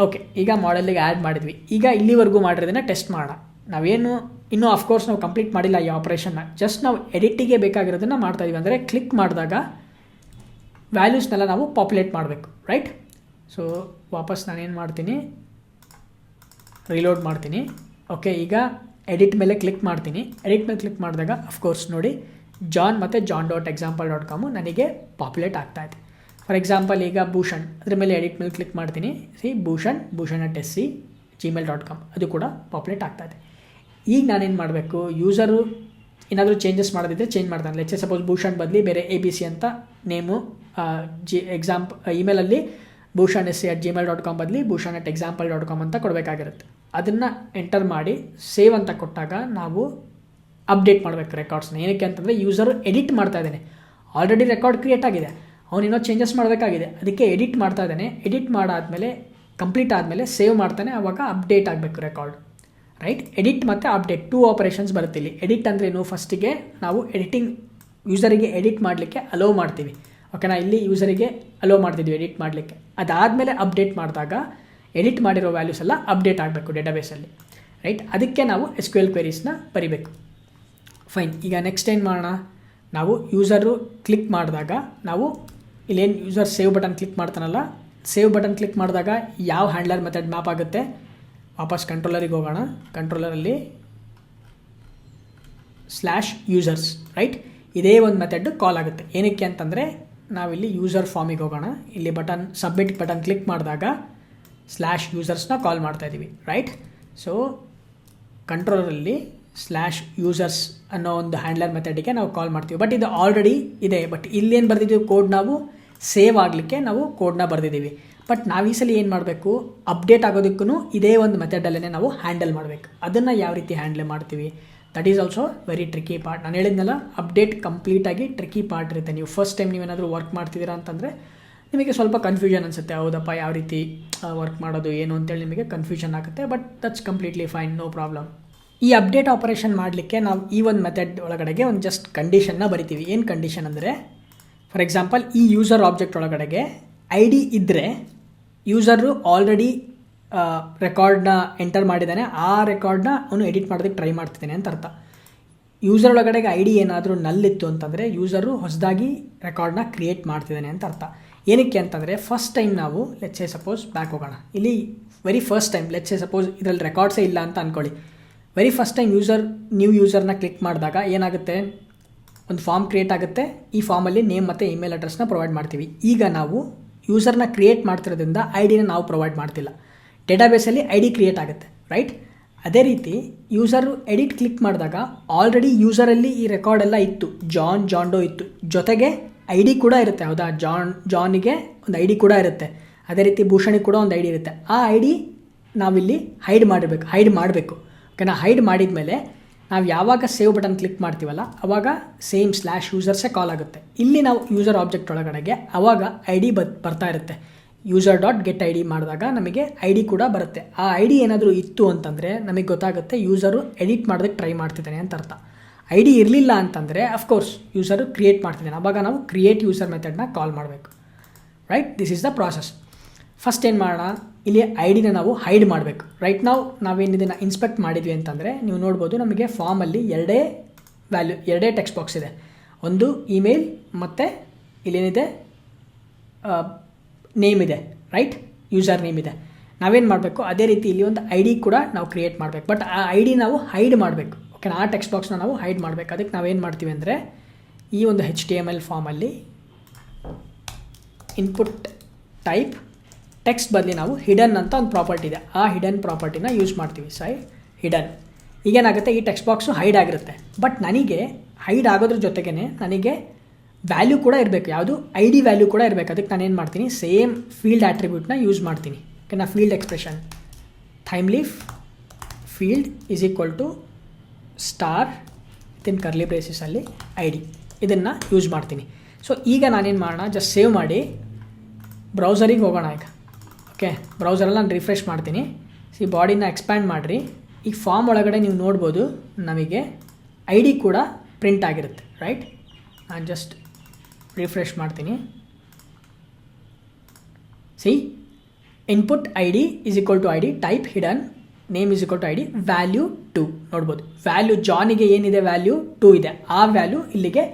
[SPEAKER 1] ಓಕೆ, ಈಗ ಮಾಡಲಿಗೆ ಆ್ಯಡ್ ಮಾಡಿದ್ವಿ. ಈಗ ಇಲ್ಲಿವರೆಗೂ ಮಾಡಿರೋದನ್ನ ಟೆಸ್ಟ್ ಮಾಡೋಣ. ನಾವೇನು ಇನ್ನೂ ಅಫ್ಕೋರ್ಸ್ ನಾವು ಕಂಪ್ಲೀಟ್ ಮಾಡಿಲ್ಲ ಈ ಆಪ್ರೇಷನ್ನ, ಜಸ್ಟ್ ನಾವು ಎಡಿಟಿಗೆ ಬೇಕಾಗಿರೋದನ್ನು ಮಾಡ್ತಾಯಿದ್ವಿ. ಅಂದರೆ ಕ್ಲಿಕ್ ಮಾಡಿದಾಗ ವ್ಯಾಲ್ಯೂಸ್ನೆಲ್ಲ ನಾವು ಪಾಪ್ಯುಲೇಟ್ ಮಾಡಬೇಕು, ರೈಟ್. ಸೊ ವಾಪಸ್ ನಾನೇನು ಮಾಡ್ತೀನಿ, ರಿಲೋಡ್ ಮಾಡ್ತೀನಿ. ಓಕೆ, ಈಗ ಎಡಿಟ್ ಮೇಲೆ ಕ್ಲಿಕ್ ಮಾಡ್ತೀನಿ. ಎಡಿಟ್ ಮೇಲೆ ಕ್ಲಿಕ್ ಮಾಡಿದಾಗ ಅಫ್ಕೋರ್ಸ್ ನೋಡಿ ಜಾನ್ ಮತ್ತು john.example.com ನನಗೆ ಪಾಪ್ಯುಲೇಟ್ ಆಗ್ತಾಯಿದೆ. ಫಾರ್ ಎಕ್ಸಾಂಪಲ್, ಈಗ ಭೂಷಣ್ ಅದ್ರ ಮೇಲೆ ಎಡಿಟ್ ಮೇಲೆ ಕ್ಲಿಕ್ ಮಾಡ್ತೀನಿ. ಭೂಷಣ್@sc@gmail.com ಅದು ಕೂಡ ಪಾಪ್ಯುಲೇಟ್ ಆಗ್ತಾಯಿದೆ. ಈಗ ನಾನೇನು ಮಾಡಬೇಕು, ಯೂಸರು ಏನಾದರೂ ಚೇಂಜಸ್ ಮಾಡೋದಿದ್ದರೆ ಚೇಂಜ್ ಮಾಡ್ತಾನೆ. ಲೆಟ್ಸ್ ಸಪೋಸ್ ಭೂಷಣ್ ಬದಲಿ ಬೇರೆ ABC ಅಂತ ನೇಮು ಇಮೇಲಲ್ಲಿ ಭೂಷಣ್@sc@gmail.com ಬದಲಿ ಭೂಷಣ್@example.com ಅಂತ ಕೊಡಬೇಕಾಗಿರುತ್ತೆ. ಅದನ್ನು ಎಂಟರ್ ಮಾಡಿ ಸೇವ್ ಅಂತ ಕೊಟ್ಟಾಗ ನಾವು ಅಪ್ಡೇಟ್ ಮಾಡಬೇಕು ರೆಕಾರ್ಡ್ಸ್ನ. ಏನಕ್ಕೆ ಅಂತಂದರೆ ಯೂಸರು ಎಡಿಟ್ ಮಾಡ್ತಾ ಇದ್ದಾನೆ, ಆಲ್ರೆಡಿ ರೆಕಾರ್ಡ್ ಕ್ರಿಯೇಟ್ ಆಗಿದೆ, ಅವನೇನೋ ಚೇಂಜಸ್ ಮಾಡಬೇಕಾಗಿದೆ, ಅದಕ್ಕೆ ಎಡಿಟ್ ಮಾಡ್ತಾ ಇದ್ದಾನೆ. ಎಡಿಟ್ ಮಾಡಾದಮೇಲೆ ಕಂಪ್ಲೀಟ್ ಆದಮೇಲೆ ಸೇವ್ ಮಾಡ್ತಾನೆ, ಆವಾಗ ಅಪ್ಡೇಟ್ ಆಗಬೇಕು ರೆಕಾರ್ಡ್, ರೈಟ್. ಎಡಿಟ್ ಮತ್ತು ಅಪ್ಡೇಟ್ 2 ಆಪರೇಷನ್ಸ್ ಬರುತ್ತೆ ಇಲ್ಲಿ. ಎಡಿಟ್ ಅಂದ್ರೇನು, ಫಸ್ಟಿಗೆ ನಾವು ಯೂಸರಿಗೆ ಎಡಿಟ್ ಮಾಡಲಿಕ್ಕೆ ಅಲೋ ಮಾಡ್ತೀವಿ, ಓಕೆನಾ. ಇಲ್ಲಿ ಯೂಸರಿಗೆ ಅಲೋ ಮಾಡ್ತಿದ್ವಿ ಎಡಿಟ್ ಮಾಡಲಿಕ್ಕೆ. ಅದಾದಮೇಲೆ ಅಪ್ಡೇಟ್ ಮಾಡಿದಾಗ ಎಡಿಟ್ ಮಾಡಿರೋ ವ್ಯಾಲ್ಯೂಸ್ ಎಲ್ಲ ಅಪ್ಡೇಟ್ ಆಗಬೇಕು ಡೇಟಾಬೇಸಲ್ಲಿ, ರೈಟ್. ಅದಕ್ಕೆ ನಾವು SQL ಕ್ವೆರೀಸ್ನ ಬರಿಬೇಕು. ಫೈನ್, ಈಗ ನೆಕ್ಸ್ಟ್ ಏನು ಮಾಡೋಣ, ನಾವು ಯೂಸರು ಕ್ಲಿಕ್ ಮಾಡಿದಾಗ ನಾವು ಇಲ್ಲೇನು ಯೂಸರ್ ಸೇವ್ ಬಟನ್ ಕ್ಲಿಕ್ ಮಾಡ್ತಾನಲ್ಲ, ಸೇವ್ ಬಟನ್ ಕ್ಲಿಕ್ ಮಾಡಿದಾಗ ಯಾವ ಹ್ಯಾಂಡ್ಲರ್ ಮೆಥಡ್ ಮ್ಯಾಪ್ ಆಗುತ್ತೆ, ವಾಪಸ್ ಕಂಟ್ರೋಲರಿಗೆ ಹೋಗೋಣ. ಕಂಟ್ರೋಲರಲ್ಲಿ /users, ರೈಟ್. ಇದೇ ಒಂದು ಮೆಥಡ್ ಕಾಲ್ ಆಗುತ್ತೆ. ಏನಕ್ಕೆ ಅಂತಂದರೆ ನಾವಿಲ್ಲಿ ಯೂಸರ್ ಫಾರ್ಮಿಗೆ ಹೋಗೋಣ. ಇಲ್ಲಿ ಸಬ್ಮಿಟ್ ಬಟನ್ ಕ್ಲಿಕ್ ಮಾಡಿದಾಗ /usersನ ಕಾಲ್ ಮಾಡ್ತಾಯಿದ್ದೀವಿ, ರೈಟ್. ಸೊ ಕಂಟ್ರೋಲರಲ್ಲಿ /users ಅನ್ನೋ ಒಂದು ಹ್ಯಾಂಡ್ಲರ್ ಮೆಥಡಿಗೆ ನಾವು ಕಾಲ್ ಮಾಡ್ತೀವಿ. ಬಟ್ ಇದು ಆಲ್ರೆಡಿ ಇದೆ. ಬಟ್ ಇಲ್ಲೇನು ಬರೆದಿದ್ದೀವಿ ಕೋಡ್, ನಾವು ಸೇವ್ ಆಗಲಿಕ್ಕೆ ನಾವು ಕೋಡ್ನ ಬರೆದಿದ್ದೀವಿ. ಬಟ್ ನಾವು ಈ ಸಲ ಏನು ಮಾಡಬೇಕು, ಅಪ್ಡೇಟ್ ಆಗೋದಕ್ಕೂ ಇದೇ ಒಂದು ಮೆಥಡಲ್ಲೇ ನಾವು ಹ್ಯಾಂಡಲ್ ಮಾಡಬೇಕು. ಅದನ್ನು ಯಾವ ರೀತಿ ಹ್ಯಾಂಡಲ್ ಮಾಡ್ತೀವಿ, that is also very tricky part. ನಾನು ಹೇಳಿದ್ನಲ್ಲ, ಅಪ್ಡೇಟ್ ಕಂಪ್ಲೀಟಾಗಿ ಟ್ರಿಕಿ ಪಾರ್ಟ್ ಇರುತ್ತೆ. ನೀವು ಫಸ್ಟ್ ಟೈಮ್ ನೀವೇನಾದರೂ ವರ್ಕ್ ಮಾಡ್ತಿದ್ದೀರಾ ಅಂತಂದರೆ ನಿಮಗೆ ಸ್ವಲ್ಪ ಕನ್ಫ್ಯೂಷನ್ ಅನಿಸುತ್ತೆ, ಹೌದಪ್ಪ ಯಾವ ರೀತಿ ವರ್ಕ್ ಮಾಡೋದು ಏನು ಅಂತೇಳಿ ನಿಮಗೆ ಕನ್ಫ್ಯೂಷನ್ ಆಗುತ್ತೆ. But that's completely fine, no problem. ಈ ಅಪ್ಡೇಟ್ ಆಪರೇಷನ್ ಮಾಡಲಿಕ್ಕೆ ನಾವು ಈ ಒಂದು ಮೆಥಡ್ ಒಳಗಡೆಗೆ ಒಂದು ಜಸ್ಟ್ ಕಂಡೀಷನ್ನ ಬರಿತೀವಿ. ಏನು ಕಂಡೀಷನ್ ಅಂದರೆ, ಫಾರ್ ಎಕ್ಸಾಂಪಲ್ ಈ ಯೂಸರ್ ಆಬ್ಜೆಕ್ಟ್ ಒಳಗಡೆಗೆ ID ಇದ್ದರೆ ಯೂಸರು ಆಲ್ರೆಡಿ ರೆಕಾರ್ಡ್ನ ಎಂಟರ್ ಮಾಡಿದ್ದಾನೆ, ಆ ರೆಕಾರ್ಡ್ನ ಅವನು ಎಡಿಟ್ ಮಾಡೋದಕ್ಕೆ ಟ್ರೈ ಮಾಡ್ತಿದ್ದಾನೆ ಅಂತ ಅರ್ಥ. ಯೂಸರ್ ಒಳಗಡೆಗೆ ಐ ಡಿ ಏನಾದರೂ ನಲ್ಲಿತ್ತು ಅಂತಂದರೆ ಯೂಸರು ಹೊಸದಾಗಿ ರೆಕಾರ್ಡ್ನ ಕ್ರಿಯೇಟ್ ಮಾಡ್ತಿದ್ದಾನೆ ಅಂತ ಅರ್ಥ. ಏನಕ್ಕೆ ಅಂತಂದರೆ ಫಸ್ಟ್ ಟೈಮ್ ನಾವು ಲೆಟ್ಸ್ ಸೇ ಸಪೋಸ್ ಬ್ಯಾಕ್ ಹೋಗೋಣ, ಇಲ್ಲಿ very first time let's say suppose ಇದರಲ್ಲಿ ರೆಕಾರ್ಡ್ಸೇ ಇಲ್ಲ ಅಂತ ಅಂದ್ಕೊಳ್ಳಿ. ವೆರಿ ಫಸ್ಟ್ ಟೈಮ್ ನ್ಯೂ ಯೂಸರ್ನ ಕ್ಲಿಕ್ ಮಾಡಿದಾಗ ಏನಾಗುತ್ತೆ, ಒಂದು ಫಾರ್ಮ್ ಕ್ರಿಯೇಟ್ ಆಗುತ್ತೆ. ಈ ಫಾರ್ಮಲ್ಲಿ ನೇಮ್ ಮತ್ತು ಇಮೇಲ್ ಅಡ್ರೆಸ್ನ ಪ್ರೊವೈಡ್ ಮಾಡ್ತೀವಿ. ಈಗ ನಾವು ಯೂಸರ್ನ ಕ್ರಿಯೇಟ್ ಮಾಡ್ತಿರೋದ್ರಿಂದ ಐ ಡಿನ ನಾವು ಪ್ರೊವೈಡ್ ಮಾಡ್ತಿಲ್ಲ, ಡೇಟಾಬೇಸಲ್ಲಿ ಐ ಡಿ ಕ್ರಿಯೇಟ್ ಆಗುತ್ತೆ, ರೈಟ್? ಅದೇ ರೀತಿ ಯೂಸರು ಎಡಿಟ್ ಕ್ಲಿಕ್ ಮಾಡಿದಾಗ ಆಲ್ರೆಡಿ ಯೂಸರಲ್ಲಿ ಈ ರೆಕಾರ್ಡೆಲ್ಲ ಇತ್ತು, ಜಾನ್ ಡೋ ಇತ್ತು, ಜೊತೆಗೆ ಐ ಡಿ ಕೂಡ ಇರುತ್ತೆ, ಹೌದಾ? ಜಾನಿಗೆ ಒಂದು ಐ ಡಿ ಕೂಡ ಇರುತ್ತೆ, ಅದೇ ರೀತಿ ಭೂಷಣಿಗೆ ಕೂಡ ಒಂದು ಐ ಡಿ ಇರುತ್ತೆ. ಆ ಐ ಡಿ ನಾವಿಲ್ಲಿ ಹೈಡ್ ಮಾಡಬೇಕು. ಓಕೆನಾ? ಹೈಡ್ ಮಾಡಿದ ಮೇಲೆ ನಾವು ಯಾವಾಗ ಸೇವ್ ಬಟನ್ ಕ್ಲಿಕ್ ಮಾಡ್ತೀವಲ್ಲ ಅವಾಗ ಸೇಮ್ /ಯೂಸರ್ಸೇ ಕಾಲ್ ಆಗುತ್ತೆ. ಇಲ್ಲಿ ನಾವು ಯೂಸರ್ ಆಬ್ಜೆಕ್ಟ್ ಒಳಗಡೆಗೆ ಅವಾಗ ಐ ಡಿ ಬರ್ತಾ ಇರುತ್ತೆ. user.getID ಮಾಡಿದಾಗ ನಮಗೆ ಐ ಡಿ ಕೂಡ ಬರುತ್ತೆ. ಆ ಐ ಡಿ ಏನಾದರೂ ಇತ್ತು ಅಂತಂದರೆ ನಮಗೆ ಗೊತ್ತಾಗುತ್ತೆ ಯೂಸರು ಎಡಿಟ್ ಮಾಡೋದಕ್ಕೆ ಟ್ರೈ ಮಾಡ್ತಿದ್ದಾನೆ ಅಂತ ಅರ್ಥ. ಐ ಡಿ ಇರಲಿಲ್ಲ ಅಂತಂದರೆ ಅಫ್ಕೋರ್ಸ್ ಯೂಸರು ಕ್ರಿಯೇಟ್ ಮಾಡ್ತಿದ್ದಾನೆ, ಆವಾಗ ನಾವು ಕ್ರಿಯೇಟ್ ಯೂಸರ್ ಮೆಥಡ್ನ ಕಾಲ್ ಮಾಡಬೇಕು, right? This is the process. First ಏನು ಮಾಡೋಣ, ಇಲ್ಲಿ ಐ ಡಿನ ನಾವು ಹೈಡ್ ಮಾಡಬೇಕು. ರೈಟ್ ನಾವೇನಿದನ್ನು ಇನ್ಸ್ಪೆಕ್ಟ್ ಮಾಡಿದ್ವಿ ಅಂತಂದರೆ ನೀವು ನೋಡ್ಬೋದು, ನಮಗೆ ಫಾರ್ಮಲ್ಲಿ ಎರಡೇ ಟೆಕ್ಸ್ಟ್ ಬಾಕ್ಸ್ ಇದೆ. ಒಂದು ಇಮೇಲ್ ಮತ್ತು ಇಲ್ಲೇನಿದೆ ನೇಮ್ ಇದೆ, ರೈಟ್? ಯೂಸರ್ ನೇಮ್ ಇದೆ. ನಾವೇನು ಮಾಡಬೇಕು, ಅದೇ ರೀತಿ ಇಲ್ಲಿ ಒಂದು ಐ ಡಿ ಕೂಡ ನಾವು ಕ್ರಿಯೇಟ್ ಮಾಡಬೇಕು. ಬಟ್ ಆ ಐ ಡಿ ನಾವು ಹೈಡ್ ಮಾಡಬೇಕು, ಓಕೆನಾ? ಆ ಟೆಕ್ಸ್ಟ್ ಬಾಕ್ಸ್ನ ನಾವು ಹೈಡ್ ಮಾಡಬೇಕು. ಅದಕ್ಕೆ ನಾವೇನು ಮಾಡ್ತೀವಿ ಅಂದರೆ ಈ ಒಂದು HTML ಫಾರ್ಮಲ್ಲಿ ಇನ್ಪುಟ್ ಟೈಪ್ ಟೆಕ್ಸ್ಟ್ ಬದಲಿ ನಾವು ಹಿಡನ್ ಅಂತ ಒಂದು ಪ್ರಾಪರ್ಟಿ ಇದೆ, ಆ ಹಿಡನ್ ಪ್ರಾಪರ್ಟಿನ ಯೂಸ್ ಮಾಡ್ತೀವಿ. ಹಿಡನ್ ಈಗೇನಾಗುತ್ತೆ, ಈ ಟೆಕ್ಸ್ಟ್ ಬಾಕ್ಸು ಹೈಡ್ ಆಗಿರುತ್ತೆ. ಬಟ್ ನನಗೆ ಹೈಡ್ ಆಗೋದ್ರ ಜೊತೆಗೇ ನನಗೆ ವ್ಯಾಲ್ಯೂ ಕೂಡ ಇರಬೇಕು, ಯಾವುದು ಐ ಡಿ ವ್ಯಾಲ್ಯೂ ಕೂಡ ಇರಬೇಕು. ಅದಕ್ಕೆ ನಾನು ಏನು ಮಾಡ್ತೀನಿ, ಸೇಮ್ ಫೀಲ್ಡ್ ಆಟ್ರಿಬ್ಯೂಟ್ನ ಯೂಸ್ ಮಾಡ್ತೀನಿ. ಓಕೆನಾ? Field expression Thymeleaf field is equal to star within curly ಬ್ರೇಸಸಲ್ಲಿ ಐ ಡಿ, ಇದನ್ನು ಯೂಸ್ ಮಾಡ್ತೀನಿ. ಸೊ ಈಗ ನಾನೇನು ಮಾಡೋಣ, ಜಸ್ಟ್ ಸೇವ್ ಮಾಡಿ ಬ್ರೌಸರಿಗೆ ಹೋಗೋಣ. ಈಗ ಓಕೆ, ಬ್ರೌಸರಲ್ಲಿ ನಾನು ರಿಫ್ರೆಶ್ ಮಾಡ್ತೀನಿ. ಬಾಡಿನ ಎಕ್ಸ್ಪ್ಯಾಂಡ್ ಮಾಡಿರಿ. ಈಗ ಫಾರ್ಮ್ ಒಳಗಡೆ ನೀವು ನೋಡ್ಬೋದು ನಮಗೆ ಐ ಡಿ ಕೂಡ ಪ್ರಿಂಟ್ ಆಗಿರುತ್ತೆ, ರೈಟ್? ನಾನು ಜಸ್ಟ್ ರಿಫ್ರೆಶ್ ಮಾಡ್ತೀನಿ. Input I D is equal to I D, type hidden, name is equal to I D, value 2 ನೋಡ್ಬೋದು. ವ್ಯಾಲ್ಯೂ ಜಾನಿಗೆ ಏನಿದೆ ವ್ಯಾಲ್ಯೂ 2 ಇದೆ, ಆ ವ್ಯಾಲ್ಯೂ ಇಲ್ಲಿಗೆ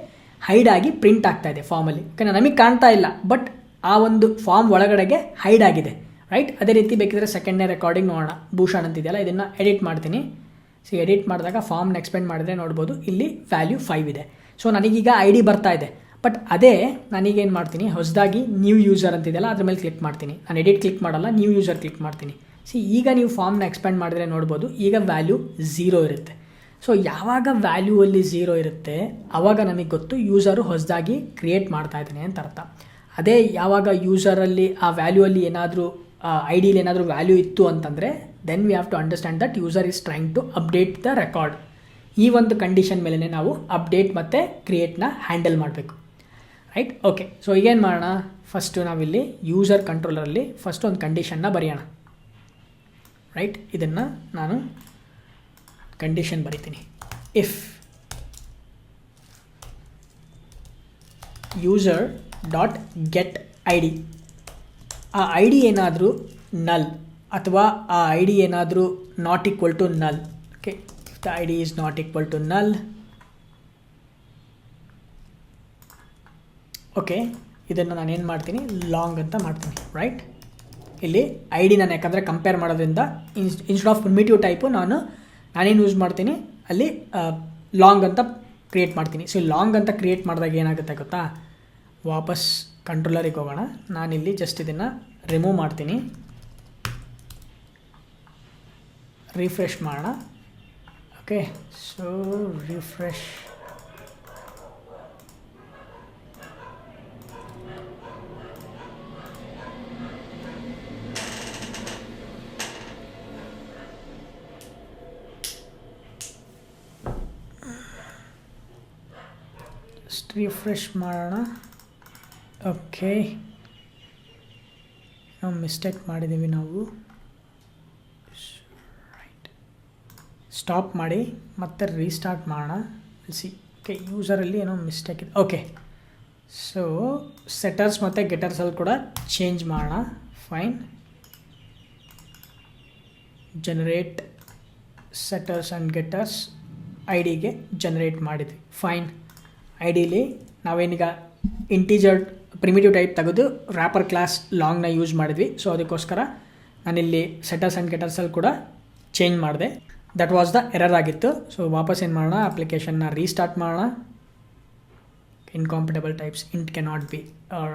[SPEAKER 1] ಹೈಡ್ ಆಗಿ ಪ್ರಿಂಟ್ ಆಗ್ತಾ ಇದೆ ಫಾರ್ಮಲ್ಲಿ. ಓಕೆನಾ? ನಮಗೆ ಕಾಣ್ತಾ ಇಲ್ಲ, ಬಟ್ ಆ ಒಂದು ಫಾರ್ಮ್ ಒಳಗಡೆಗೆ ಹೈಡ್ ಆಗಿದೆ, ರೈಟ್? ಅದೇ ರೀತಿ ಬೇಕಿದ್ರೆ ಸೆಕೆಂಡ್ನೇ ರೆಕಾರ್ಡಿಂಗ್ ನೋಡೋಣ. ಭೂಷಣ್ ಅಂತಿದೆಯಲ್ಲ, ಇದನ್ನು ಎಡಿಟ್ ಮಾಡ್ತೀನಿ. ಎಡಿಟ್ ಮಾಡಿದಾಗ ಫಾರ್ಮ್ನ ಎಕ್ಸ್ಪೆಂಡ್ ಮಾಡಿದ್ರೆ ನೋಡ್ಬೋದು ಇಲ್ಲಿ ವ್ಯಾಲ್ಯೂ 5 ಇದೆ. ಸೊ ನನಗೀಗ ಐ ಡಿ ಬರ್ತಾ ಇದೆ. ಬಟ್ ಅದೇ ನನಗೇನು ಮಾಡ್ತೀನಿ, ಹೊಸದಾಗಿ ನ್ಯೂ ಯೂಸರ್ ಅಂತಿದೆಯಲ್ಲ ಅದ್ರ ಮೇಲೆ ಕ್ಲಿಕ್ ಮಾಡ್ತೀನಿ. ನಾನು ಎಡಿಟ್ ಕ್ಲಿಕ್ ಮಾಡಲ್ಲ, ನ್ಯೂ ಯೂಸರ್ ಕ್ಲಿಕ್ ಮಾಡ್ತೀನಿ. ಈಗ ನೀವು ಫಾರ್ಮ್ನ ಎಕ್ಸ್ಪೆಂಡ್ ಮಾಡಿದ್ರೆ ನೋಡ್ಬೋದು ಈಗ ವ್ಯಾಲ್ಯೂ 0 ಇರುತ್ತೆ. ಸೊ ಯಾವಾಗ ವ್ಯಾಲ್ಯೂ ಅಲ್ಲಿ 0 ಇರುತ್ತೆ ಆವಾಗ ನಮಗೆ ಗೊತ್ತು ಯೂಸರು ಹೊಸದಾಗಿ ಕ್ರಿಯೇಟ್ ಮಾಡ್ತಾ ಇದ್ದಾನೆ ಅಂತ ಅರ್ಥ. ಅದೇ ಯಾವಾಗ ಯೂಸರಲ್ಲಿ ಆ ವ್ಯಾಲ್ಯೂ ಅಲ್ಲಿ ಏನಾದರೂ ಐ ಡಿಲಿ ಏನಾದರೂ ವ್ಯಾಲ್ಯೂ ಇತ್ತು ಅಂತಂದರೆ then we have to understand that user is trying to update the record. ಈ ಒಂದು ಕಂಡೀಷನ್ ಮೇಲೆ ನಾವು ಅಪ್ಡೇಟ್ ಮತ್ತು ಕ್ರಿಯೇಟ್ನ ಹ್ಯಾಂಡಲ್ ಮಾಡಬೇಕು, ರೈಟ್? ಓಕೆ, ಸೊ ಈಗೇನು ಮಾಡೋಣ, ಫಸ್ಟು ನಾವಿಲ್ಲಿ ಯೂಸರ್ ಕಂಟ್ರೋಲರಲ್ಲಿ ಫಸ್ಟು ಒಂದು ಕಂಡೀಷನ್ನ ಬರೆಯೋಣ, ರೈಟ್? ಇದನ್ನು ನಾನು ಕಂಡೀಷನ್ ಬರಿತೀನಿ. If user dot get I D, ಆ ಐ ಡಿ ಏನಾದರೂ ನಲ್ ಅಥವಾ ಆ ಐ ಡಿ ಏನಾದರೂ not equal to null. Okay, if the I D is not equal to null, okay, ಇದನ್ನು ನಾನು ಏನು ಮಾಡ್ತೀನಿ, ಲಾಂಗ್ ಅಂತ ಮಾಡ್ತೀನಿ, ರೈಟ್? ಇಲ್ಲಿ ಐ ಡಿ ನಾನು ಯಾಕಂದರೆ ಕಂಪೇರ್ ಮಾಡೋದ್ರಿಂದ ಇನ್ಸ್ಟೆಡ್ ಆಫ್ ಪ್ರಿಮಿಟಿವ್ ಟೈಪು ನಾನೇನು ಯೂಸ್ ಮಾಡ್ತೀನಿ, ಅಲ್ಲಿ ಲಾಂಗ್ ಅಂತ ಕ್ರಿಯೇಟ್ ಮಾಡ್ತೀನಿ. ಸೊ ಲಾಂಗ್ ಅಂತ ಕ್ರಿಯೇಟ್ ಮಾಡಿದಾಗ ಏನಾಗುತ್ತೆ ಗೊತ್ತಾ, ವಾಪಸ್ ಕಂಟ್ರೋಲರಿಗೆ ಹೋಗೋಣ. ನಾನಿಲ್ಲಿ ಜಸ್ಟ್ ಇದನ್ನು ರಿಮೂವ್ ಮಾಡ್ತೀನಿ, ರಿಫ್ರೆಶ್ ಮಾಡೋಣ. ಓಕೆ, ಸೊ ರಿಫ್ರೆಶ್, ರಿಫ್ರೆಶ್ ಮಾಡೋಣ. ಓಕೆ, ನಾವು ಮಿಸ್ಟೇಕ್ ಮಾಡಿದ್ದೀವಿ ನಾವು, ರೈಟ್? ಸ್ಟಾಪ್ ಮಾಡಿ ಮತ್ತೆ ರೀಸ್ಟಾರ್ಟ್ ಮಾಡೋಣ. ಓಕೆ, ಯೂಸರಲ್ಲಿ ಏನೋ ಮಿಸ್ಟೇಕ್ ಇದೆ. ಓಕೆ, ಸೊ ಸೆಟರ್ಸ್ ಮತ್ತು ಗೆಟರ್ಸಲ್ಲಿ ಕೂಡ ಚೇಂಜ್ ಮಾಡೋಣ. Fine. Generate setters and getters I ಡಿಗೆ ಜನರೇಟ್ ಮಾಡಿದ್ವಿ. ಫೈನ್. ಐ ಡಿಲಿ ನಾವೇನೀಗ ಇಂಟೀಜರ್ ಪ್ರಿಮಿಟಿವ್ ಟೈಪ್ ತೆಗೆದು ರ್ಯಾಪರ್ ಕ್ಲಾಸ್ ಲಾಂಗ್ನ ಯೂಸ್ ಮಾಡಿದ್ವಿ. ಸೊ ಅದಕ್ಕೋಸ್ಕರ ನಾನಿಲ್ಲಿ ಸೆಟರ್ಸ್ ಆ್ಯಂಡ್ ಗೆಟರ್ಸಲ್ಲಿ ಕೂಡ ಚೇಂಜ್ ಮಾಡಿದೆ. ದಟ್ ವಾಸ್ ದ ಎರರ್ ಆಗಿತ್ತು. ಸೊ ವಾಪಸ್ ಏನು ಮಾಡೋಣ, ಅಪ್ಲಿಕೇಶನ್ನ ರೀಸ್ಟಾರ್ಟ್ ಮಾಡೋಣ. Incompatible types int cannot be.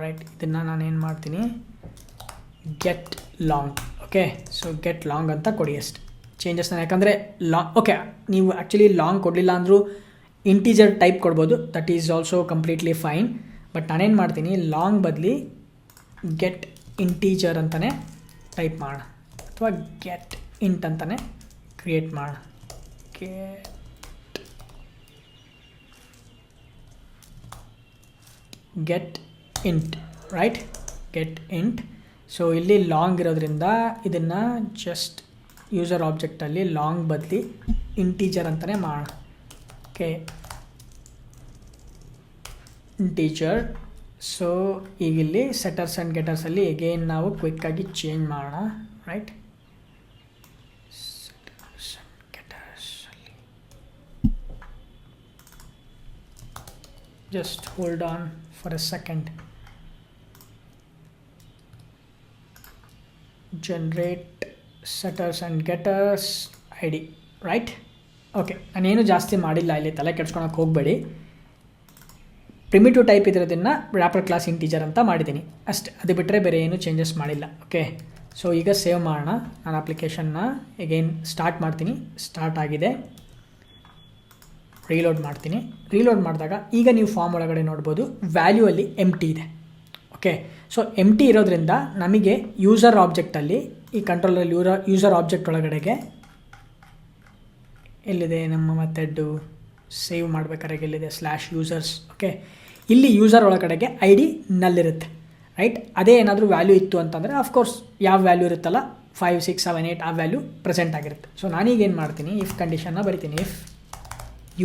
[SPEAKER 1] Right, ಇದನ್ನು ನಾನೇನು ಮಾಡ್ತೀನಿ, get long. Okay, so get long ಅಂತ ಕೊಡಿ ಅಷ್ಟು ಚೇಂಜಸ್ನ. ಯಾಕಂದರೆ ಓಕೆ, ನೀವು ಆ್ಯಕ್ಚುಲಿ ಲಾಂಗ್ ಕೊಡಲಿಲ್ಲ ಅಂದರೂ ಇಂಟೀಜರ್ ಟೈಪ್ ಕೊಡ್ಬೋದು, that is also completely fine. But ನಾನೇನು ಮಾಡ್ತೀನಿ, ಲಾಂಗ್ ಬದಲಿ ಗೆಟ್ ಇಂಟೀಜರ್ ಅಂತಲೇ ಟೈಪ್ ಮಾಡೋಣ, ಅಥವಾ ಗೆಟ್ ಇಂಟ್ ಅಂತಲೇ ಕ್ರಿಯೇಟ್ ಮಾಡೋಣ. Get int, right, get int. So ಇಲ್ಲಿ ಲಾಂಗ್ ಇರೋದ್ರಿಂದ ಇದನ್ನು ಜಸ್ಟ್ ಯೂಸರ್ ಆಬ್ಜೆಕ್ಟಲ್ಲಿ ಲಾಂಗ್ ಬದಲಿ ಇಂಟೀಜರ್ ಅಂತಲೇ ಮಾಡೋಣ. Okay, integer. ಸೊ ಈಗಿಲ್ಲಿ ಸೆಟರ್ಸ್ ಆ್ಯಂಡ್ ಗೆಟರ್ಸಲ್ಲಿ ಎಗೇನ್ ನಾವು ಕ್ವಿಕ್ಕಾಗಿ ಚೇಂಜ್ ಮಾಡೋಣ. ರೈಟ್, ಸೆಟರ್ಸ್ ಆ್ಯಂಡ್ ಗೆಟರ್ಸಲ್ಲಿ just hold on for a second. Generate setters and getters I D. Right, okay, ನಾನೇನು ಜಾಸ್ತಿ ಮಾಡಿಲ್ಲ, ಇಲ್ಲಿ ತಲೆ ಕೆಡ್ಸ್ಕೊಳಕ್ಕೆ ಹೋಗಬೇಡಿ. ಪ್ರಿಮಿಟಿವ್ ಟೈಪ್ ಇರೋದನ್ನು ರ್ಯಾಪರ್ ಕ್ಲಾಸ್ ಇಂಟೀಜರ್ ಅಂತ ಮಾಡಿದ್ದೀನಿ ಅಷ್ಟೇ, ಅದು ಬಿಟ್ಟರೆ ಬೇರೆ ಏನೂ ಚೇಂಜಸ್ ಮಾಡಿಲ್ಲ. ಓಕೆ, ಸೊ ಈಗ ಸೇವ್ ಮಾಡೋಣ. ನಾನು ಅಪ್ಲಿಕೇಶನ್ನ ಎಗೈನ್ ಸ್ಟಾರ್ಟ್ ಮಾಡ್ತೀನಿ. ಸ್ಟಾರ್ಟ್ ಆಗಿದೆ. ರೀಲೋಡ್ ಮಾಡ್ತೀನಿ. ರೀಲೋಡ್ ಮಾಡಿದಾಗ ಈಗ ನೀವು ಫಾರ್ಮ್ ಒಳಗಡೆ ನೋಡ್ಬೋದು ವ್ಯಾಲ್ಯೂ ಅಲ್ಲಿ ಎಂಟಿ ಇದೆ. ಓಕೆ, ಸೊ ಎಂಟಿ ಇರೋದ್ರಿಂದ ನಮಗೆ ಯೂಸರ್ ಆಬ್ಜೆಕ್ಟಲ್ಲಿ ಈ ಕಂಟ್ರೋಲಲ್ಲಿ ಯೂಸರ್ ಆಬ್ಜೆಕ್ಟ್ ಒಳಗಡೆಗೆ ಎಲ್ಲಿದೆ ನಮ್ಮ ಮೆಥಡ್ಡು ಸೇವ್ ಮಾಡಬೇಕಾದ್ರೆ ಎಲ್ಲಿದೆ, ಸ್ಲ್ಯಾಶ್ ಯೂಸರ್ಸ್. ಓಕೆ, ಇಲ್ಲಿ ಯೂಸರ್ ಒಳಗಡೆಗೆ ಐ ಡಿ ನಲ್ಲಿರುತ್ತೆ. ರೈಟ್, ಅದೇ ಏನಾದರೂ ವ್ಯಾಲ್ಯೂ ಇತ್ತು ಅಂತಂದರೆ ಆಫ್ಕೋರ್ಸ್ ಯಾವ ವ್ಯಾಲ್ಯೂ ಇರುತ್ತಲ್ಲ 5, 6, 7, 8 ಆ ವ್ಯಾಲ್ಯೂ ಪ್ರೆಸೆಂಟ್ ಆಗಿರುತ್ತೆ. ಸೊ ನಾನೀಗೇನು ಮಾಡ್ತೀನಿ, ಇಫ್ ಕಂಡೀಷನ್ನ ಬರಿತೀನಿ. If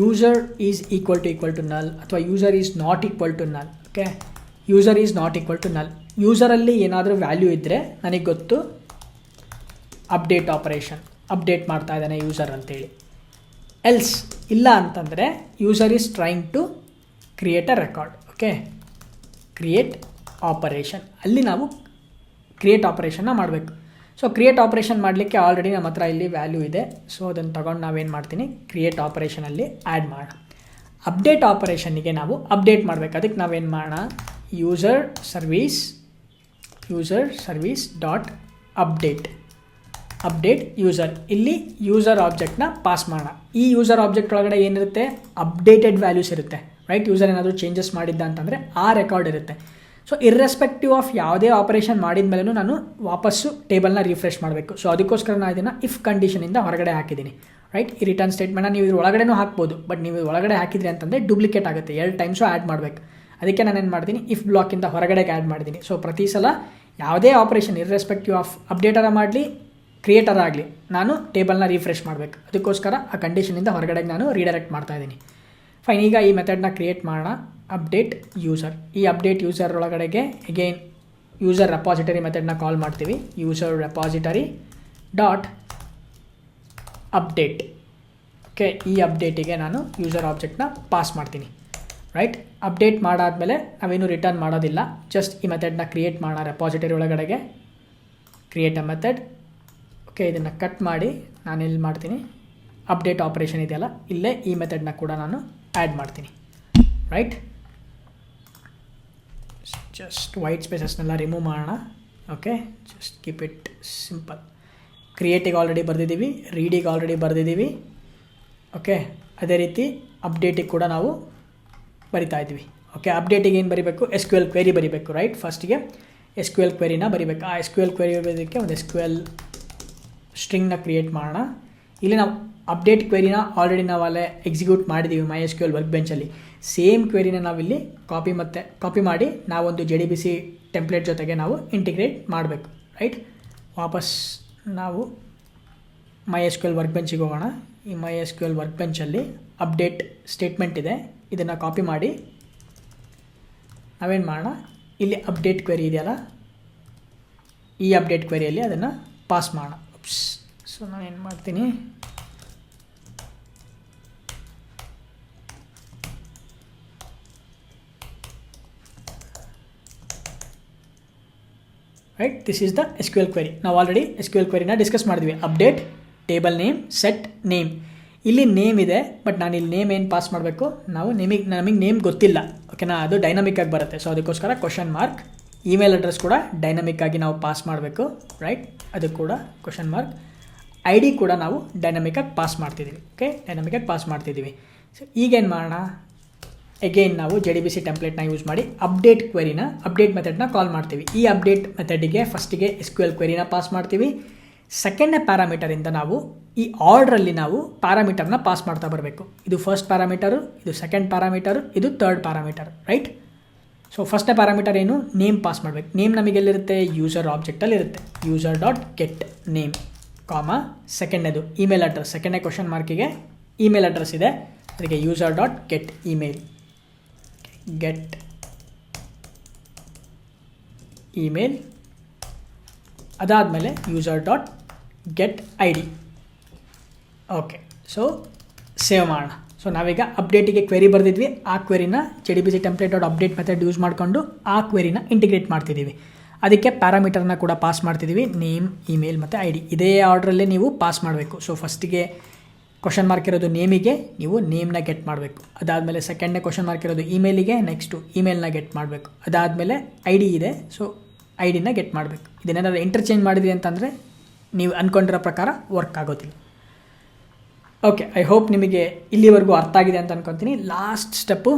[SPEAKER 1] user is equal to null ಅಥವಾ user is not equal to null. Okay, user is not equal to null. ಯೂಸರಲ್ಲಿ ಏನಾದರೂ ವ್ಯಾಲ್ಯೂ ಇದ್ದರೆ ನನಗೆ ಗೊತ್ತು ಅಪ್ಡೇಟ್ ಆಪರೇಷನ್, ಅಪ್ಡೇಟ್ ಮಾಡ್ತಾ ಇದ್ದಾನೆ ಯೂಸರ್ ಅಂತೇಳಿ. ಎಲ್ಸ್ ಇಲ್ಲ ಅಂತಂದರೆ user is trying to create a record. Okay, create operation, ಅಲ್ಲಿ ನಾವು ಕ್ರಿಯೇಟ್ ಆಪರೇಷನ್ನ ಮಾಡಬೇಕು. ಸೊ ಕ್ರಿಯೇಟ್ ಆಪರೇಷನ್ ಮಾಡಲಿಕ್ಕೆ ಆಲ್ರೆಡಿ ನಮ್ಮ ಹತ್ರ ಇಲ್ಲಿ ವ್ಯಾಲ್ಯೂ ಇದೆ. ಸೊ ಅದನ್ನು ತೊಗೊಂಡು ನಾವೇನು ಮಾಡ್ತೀನಿ, ಕ್ರಿಯೇಟ್ ಆಪರೇಷನಲ್ಲಿ ಆ್ಯಡ್ ಮಾಡೋಣ. ಅಪ್ಡೇಟ್ ಆಪರೇಷನ್ನಿಗೆ ನಾವು ಅಪ್ಡೇಟ್ ಮಾಡಬೇಕು. ಅದಕ್ಕೆ ನಾವೇನು ಮಾಡೋಣ, user service dot update user. ಇಲ್ಲಿ ಯೂಸರ್ ಆಬ್ಜೆಕ್ಟ್ನ ಪಾಸ್ ಮಾಡೋಣ. ಈ ಯೂಸರ್ ಆಬ್ಜೆಕ್ಟ್ ಒಳಗಡೆ ಏನಿರುತ್ತೆ, ಅಪ್ಡೇಟೆಡ್ ವ್ಯಾಲ್ಯೂಸ್ ಇರುತ್ತೆ. ರೈಟ್, ಯೂಸರ್ ಏನಾದರೂ ಚೇಂಜಸ್ ಮಾಡಿದ್ದ ಅಂತಂದರೆ ಆ ರೆಕಾರ್ಡ್ ಇರುತ್ತೆ. ಸೊ ಇರ್ರೆಸ್ಪೆಕ್ಟಿವ್ ಆಫ್ ಯಾವುದೇ ಆಪರೇಷನ್ ಮಾಡಿದ ಮೇಲೂ ನಾನು ವಾಪಸ್ಸು ಟೇಬಲ್ನ ರಿಫ್ರೆಶ್ ಮಾಡಬೇಕು. ಸೊ ಅದಕ್ಕೋಸ್ಕರ ನಾನು ಇದನ್ನು ಇಫ್ ಕಂಡೀಷನಿಂದ ಹೊರಗಡೆ ಹಾಕಿದ್ದೀನಿ. ರೈಟ್, ಈ ರಿಟರ್ನ್ ಸ್ಟೇಟ್ಮೆಂಟ್ನ ನೀವು ಇದ್ರ ಒಳಗಡೆನೂ ಹಾಕ್ಬೋದು, ಬಟ್ ನೀವು ಒಳಗಡೆ ಹಾಕಿದ್ರಿ ಅಂತಂದರೆ ಡೂಪ್ಲಿಕೇಟ್ ಆಗುತ್ತೆ, 2 ಟೈಮ್ಸು ಆ್ಯಡ್ ಮಾಡಬೇಕು. ಅದಕ್ಕೆ ನಾನೇನು ಮಾಡ್ತೀನಿ, ಇಫ್ ಬ್ಲಾಕಿಂದ ಹೊರಗಡೆಗೆ ಆ್ಯಡ್ ಮಾಡಿದ್ದೀನಿ. ಸೊ ಪ್ರತಿ ಸಲ ಯಾವುದೇ ಆಪರೇಷನ್ ಇರ್ರೆಸ್ಪೆಕ್ಟಿವ್ ಆಫ್ ಅಪ್ಡೇಟರ ಮಾಡಲಿ ಕ್ರಿಯೇಟರ್ ಆಗಲಿ ನಾನು ಟೇಬಲ್ನ ರಿಫ್ರೆಶ್ ಮಾಡಬೇಕು. ಅದಕ್ಕೋಸ್ಕರ ಆ ಕಂಡೀಷನಿಂದ ಹೊರಗಡೆಗೆ ನಾನು ರೀಡೈರೆಕ್ಟ್ ಮಾಡ್ತಾ ಇದ್ದೀನಿ. ಫೈನ್, ಈಗ ಈ ಮೆಥಡ್ನ ಕ್ರಿಯೇಟ್ ಮಾಡೋಣ. Update user. ಈ ಅಪ್ಡೇಟ್ ಯೂಸರ್ ಒಳಗಡೆಗೆ ಅಗೇನ್ ಯೂಸರ್ ರೆಪಾಸಿಟರಿ ಮೆಥಡ್ನ ಕಾಲ್ ಮಾಡ್ತೀವಿ. User repository dot update. Okay, ಈ ಅಪ್ಡೇಟಿಗೆ ನಾನು ಯೂಸರ್ ಆಬ್ಜೆಕ್ಟ್ನ ಪಾಸ್ ಮಾಡ್ತೀನಿ. ರೈಟ್, ಅಪ್ಡೇಟ್ ಮಾಡಾದಮೇಲೆ ನಾವೇನು ರಿಟರ್ನ್ ಮಾಡೋದಿಲ್ಲ, ಜಸ್ಟ್ ಈ ಮೆಥಡ್ನ ಕ್ರಿಯೇಟ್ ಮಾಡೋಣ. ರೆಪಾಸಿಟರಿ ಒಳಗಡೆಗೆ ಕ್ರಿಯೇಟ್ ಅ ಮೆಥಡ್. ಓಕೆ, ಇದನ್ನು ಕಟ್ ಮಾಡಿ ನಾನು ಎಲ್ಲಿ ಮಾಡ್ತೀನಿ, ಅಪ್ಡೇಟ್ ಆಪರೇಷನ್ ಇದೆಯಲ್ಲ ಇಲ್ಲೇ ಈ ಮೆಥಡ್ನ ಕೂಡ ನಾನು ಆ್ಯಡ್ ಮಾಡ್ತೀನಿ. ರೈಟ್, ಜಸ್ಟ್ ವೈಟ್ ಸ್ಪೇಸಸ್ನೆಲ್ಲ ರಿಮೂವ್ ಮಾಡೋಣ. Okay, just keep it simple. ಕ್ರಿಯೇಟಿಗೆ ಆಲ್ರೆಡಿ ಬರೆದಿದ್ದೀವಿ, ರೀಡಿಗೆ ಆಲ್ರೆಡಿ ಬರೆದಿದ್ದೀವಿ. ಓಕೆ, ಅದೇ ರೀತಿ ಅಪ್ಡೇಟಿಗೆ ಕೂಡ ನಾವು ಬರಿತಾ ಇದ್ವಿ. ಓಕೆ, ಅಪ್ಡೇಟಿಗೆ ಏನು ಬರೀಬೇಕು, SQL ಕ್ವೆರಿ ಬರೀಬೇಕು. ರೈಟ್, ಫಸ್ಟಿಗೆ SQL ಕ್ವೆರಿನ ಬರೀಬೇಕು. ಆ SQL ಕ್ವೆರಿ ಬರೋದಕ್ಕೆ ಒಂದು SQL ಸ್ಟ್ರಿಂಗ್ನ ಕ್ರಿಯೇಟ್ ಮಾಡೋಣ. ಇಲ್ಲಿ ನಾವು ಅಪ್ಡೇಟ್ ಕ್ವೆರಿನ ಆಲ್ರೆಡಿ ನಾವು ಅಲ್ಲೇ ಎಕ್ಸಿಕ್ಯೂಟ್ ಮಾಡಿದ್ದೀವಿ MySQL ವರ್ಕ್ ಬೆಂಚಲ್ಲಿ. ಸೇಮ್ ಕ್ವೆರಿನ ನಾವಿಲ್ಲಿ ಕಾಪಿ ಮಾಡಿ ನಾವೊಂದು JDBC ಟೆಂಪ್ಲೇಟ್ ಜೊತೆಗೆ ನಾವು ಇಂಟಿಗ್ರೇಟ್ ಮಾಡಬೇಕು. ರೈಟ್, ವಾಪಸ್ ನಾವು MySQL ವರ್ಕ್ ಬೆಂಚಿಗೆ ಹೋಗೋಣ. ಈ MySQL ವರ್ಕ್ ಬೆಂಚಲ್ಲಿ ಅಪ್ಡೇಟ್ ಸ್ಟೇಟ್ಮೆಂಟ್ ಇದೆ, ಇದನ್ನು ಕಾಪಿ ಮಾಡಿ ನಾವೇನು ಮಾಡೋಣ, ಇಲ್ಲಿ ಅಪ್ಡೇಟ್ ಕ್ವೆರಿ ಇದೆಯಲ್ಲ ಈ ಅಪ್ಡೇಟ್ ಕ್ವೆರಿಯಲ್ಲಿ ಅದನ್ನು ಪಾಸ್ ಮಾಡೋಣ. ಸೊ ಸೊ ನಾನೇನು ಮಾಡ್ತೀನಿ, right, this is the SQL query. ನಾವು ಆಲ್ರೆಡಿ SQL ಕ್ವೆರಿನ ಡಿಸ್ಕಸ್ ಮಾಡಿದ್ವಿ. Update table name, set name. ಇಲ್ಲಿ ನೇಮ್ ಇದೆ, ಬಟ್ ನಾನು ಇಲ್ಲಿ ನೇಮ್ ಏನು ಪಾಸ್ ಮಾಡಬೇಕು, ನಮಗೆ ನೇಮ್ ಗೊತ್ತಿಲ್ಲ, ಓಕೆನಾ, ಅದು ಡೈನಮಿಕ್ ಆಗಿ ಬರುತ್ತೆ. ಸೊ ಅದಕ್ಕೋಸ್ಕರ ಕ್ವಶನ್ ಮಾರ್ಕ್. ಇಮೇಲ್ ಅಡ್ರೆಸ್ ಕೂಡ ಡೈನಮಿಕ್ ಆಗಿ ನಾವು ಪಾಸ್ ಮಾಡಬೇಕು, ರೈಟ್, ಅದು ಕೂಡ ಕ್ವಶನ್ ಮಾರ್ಕ್. ID ಕೂಡ ನಾವು ಡೈನಮಿಕ್ಕಾಗಿ ಪಾಸ್ ಮಾಡ್ತಿದ್ದೀವಿ, ಓಕೆ, ಡೈನಮಿಕ್ಕಾಗಿ ಪಾಸ್ ಮಾಡ್ತಿದ್ದೀವಿ. ಸೊ ಈಗೇನು ಮಾಡೋಣ, ಅಗೈನ್ ನಾವು JDBC ಟೆಂಪ್ಲೇಟ್ನ ಯೂಸ್ ಮಾಡಿ ಅಪ್ಡೇಟ್ ಕ್ವೆರಿನ, ಅಪ್ಡೇಟ್ ಮೆಥಡ್ನ ಕಾಲ್ ಮಾಡ್ತೀವಿ. ಈ ಅಪ್ಡೇಟ್ ಮೆಥಡಿಗೆ ಫಸ್ಟಿಗೆ SQL ಕ್ವೆರಿನ ಪಾಸ್ ಮಾಡ್ತೀವಿ. ಸೆಕೆಂಡ್ನೇ ಪ್ಯಾರಾಮೀಟರಿಂದ ನಾವು ಈ ಆರ್ಡ್ರಲ್ಲಿ ನಾವು ಪ್ಯಾರಾಮೀಟರ್ನ ಪಾಸ್ ಮಾಡ್ತಾ ಬರಬೇಕು. ಇದು ಫಸ್ಟ್ ಪ್ಯಾರಾಮೀಟರು, ಇದು ಸೆಕೆಂಡ್ ಪ್ಯಾರಾಮೀಟರು, ಇದು ಥರ್ಡ್ ಪ್ಯಾರಾಮೀಟರ್, ರೈಟ್. ಸೊ ಫಸ್ಟ್ನೇ ಪ್ಯಾರಾಮೀಟರ್ ಏನು, ನೇಮ್ ಪಾಸ್ ಮಾಡಬೇಕು. ನೇಮ್ ನಮಗೆಲ್ಲಿರುತ್ತೆ, ಯೂಸರ್ ಆಬ್ಜೆಕ್ಟಲ್ಲಿ ಇರುತ್ತೆ. User dot get name, comma, ಸೆಕೆಂಡ್ನೇದು ಇಮೇಲ್ ಅಡ್ರೆಸ್. ಸೆಕೆಂಡ್ನೇ ಕ್ವಶನ್ ಮಾರ್ಕಿಗೆ ಇಮೇಲ್ ಅಡ್ರೆಸ್ ಇದೆ, ಅದಕ್ಕೆ user dot get email, get email. ಅದಾದಮೇಲೆ user dot get ID. Okay, so save ಮಾಡೋಣ. ಸೊ ನಾವೀಗ ಅಪ್ಡೇಟಿಗೆ ಕ್ವೆರಿ ಬರೆದಿದ್ವಿ, ಆ ಕ್ವೆರಿನ JDBC template dot update method use ಮಾಡಿಕೊಂಡು ಆ ಕ್ವೆರಿನ ಇಂಟಿಗ್ರೇಟ್ ಮಾಡ್ತಿದ್ದೀವಿ. ಅದಕ್ಕೆ ಪ್ಯಾರಾಮೀಟರ್ನ ಕೂಡ ಪಾಸ್ ಮಾಡ್ತಿದ್ದೀವಿ, ನೇಮ್, ಇಮೇಲ್ ಮತ್ತು ID. ಇದೇ ಆರ್ಡ್ರಲ್ಲೇ ನೀವು ಪಾಸ್ ಮಾಡಬೇಕು. ಸೊ ಫಸ್ಟಿಗೆ ಕ್ವಶನ್ ಮಾರ್ಕ್ ಇರೋದು ನೇಮಿಗೆ, ನೀವು ನೇಮ್ನ ಗೆಟ್ ಮಾಡಬೇಕು. ಅದಾದಮೇಲೆ ಸೆಕೆಂಡ್ನೇ ಕ್ವಶನ್ ಮಾರ್ಕ್ ಇರೋದು ಇಮೇಲಿಗೆ, ನೆಕ್ಸ್ಟು ಇಮೇಲ್ನ ಗೆಟ್ ಮಾಡಬೇಕು. ಅದಾದಮೇಲೆ ID ಇದೆ, ಸೊ ID ನ ಗೆಟ್ ಮಾಡಬೇಕು. ಇದನ್ನೇನಾದ್ರು ಇಂಟರ್ಚೇಂಜ್ ಮಾಡಿದ್ವಿ ಅಂತಂದರೆ ನೀವು ಅಂದ್ಕೊಂಡಿರೋ ಪ್ರಕಾರ ವರ್ಕ್ ಆಗೋದಿಲ್ಲ. ಓಕೆ, ಐ ಹೋಪ್ ನಿಮಗೆ ಇಲ್ಲಿವರೆಗೂ ಅರ್ಥ ಆಗಿದೆ ಅಂತ ಅಂದ್ಕೊತೀನಿ. ಲಾಸ್ಟ್ ಸ್ಟೆಪ್ಪು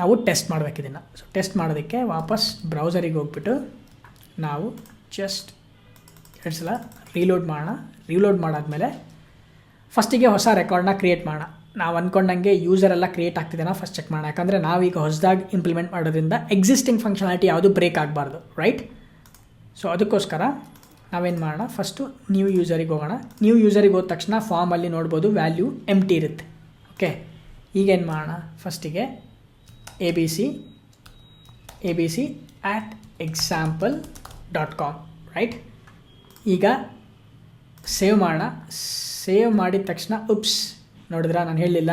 [SPEAKER 1] ನಾವು ಟೆಸ್ಟ್ ಮಾಡಬೇಕು ಇದನ್ನು. ಸೊ ಟೆಸ್ಟ್ ಮಾಡೋದಕ್ಕೆ ವಾಪಸ್ ಬ್ರೌಸರಿಗೆ ಹೋಗ್ಬಿಟ್ಟು ನಾವು ಜಸ್ಟ್ 2 ಸಲ ರೀಲೋಡ್ ಮಾಡೋಣ. ರೀಲೋಡ್ ಮಾಡಾದಮೇಲೆ ಫಸ್ಟಿಗೆ ಹೊಸ ರೆಕಾರ್ಡ್ನ ಕ್ರಿಯೇಟ್ ಮಾಡೋಣ. ನಾವು ಅಂದ್ಕೊಂಡಂಗೆ ಯೂಸರ್ ಎಲ್ಲ ಕ್ರಿಯೇಟ್ ಆಗ್ತಿದೆನಾ ಫಸ್ಟ್ ಚೆಕ್ ಮಾಡೋಣ. ಯಾಕಂದರೆ ನಾವೀಗ ಹೊಸದಾಗಿ ಇಂಪ್ಲಿಮೆಂಟ್ ಮಾಡೋದ್ರಿಂದ ಎಕ್ಸಿಸ್ಟಿಂಗ್ ಫಂಕ್ಷನಾಲಿಟಿ ಯಾವುದು ಬ್ರೇಕ್ ಆಗಬಾರ್ದು, ರೈಟ್. ಸೊ ಅದಕ್ಕೋಸ್ಕರ ನಾವೇನು ಮಾಡೋಣ, ಫಸ್ಟು ನ್ಯೂ ಯೂಸರಿಗೆ ಹೋಗೋಣ. ನ್ಯೂ ಯೂಸರಿಗೆ ಹೋದ ತಕ್ಷಣ ಫಾರ್ಮಲ್ಲಿ ನೋಡ್ಬೋದು ವ್ಯಾಲ್ಯೂ ಎಂಟಿ ಇರುತ್ತೆ, ಓಕೆ. ಈಗೇನು ಮಾಡೋಣ, ಫಸ್ಟಿಗೆ ABC @example.com, ರೈಟ್. ಈಗ ಸೇವ್ ಮಾಡೋಣ. ಸೇವ್ ಮಾಡಿದ ತಕ್ಷಣ ನೋಡಿದ್ರಾ, ನಾನು ಹೇಳಲಿಲ್ಲ,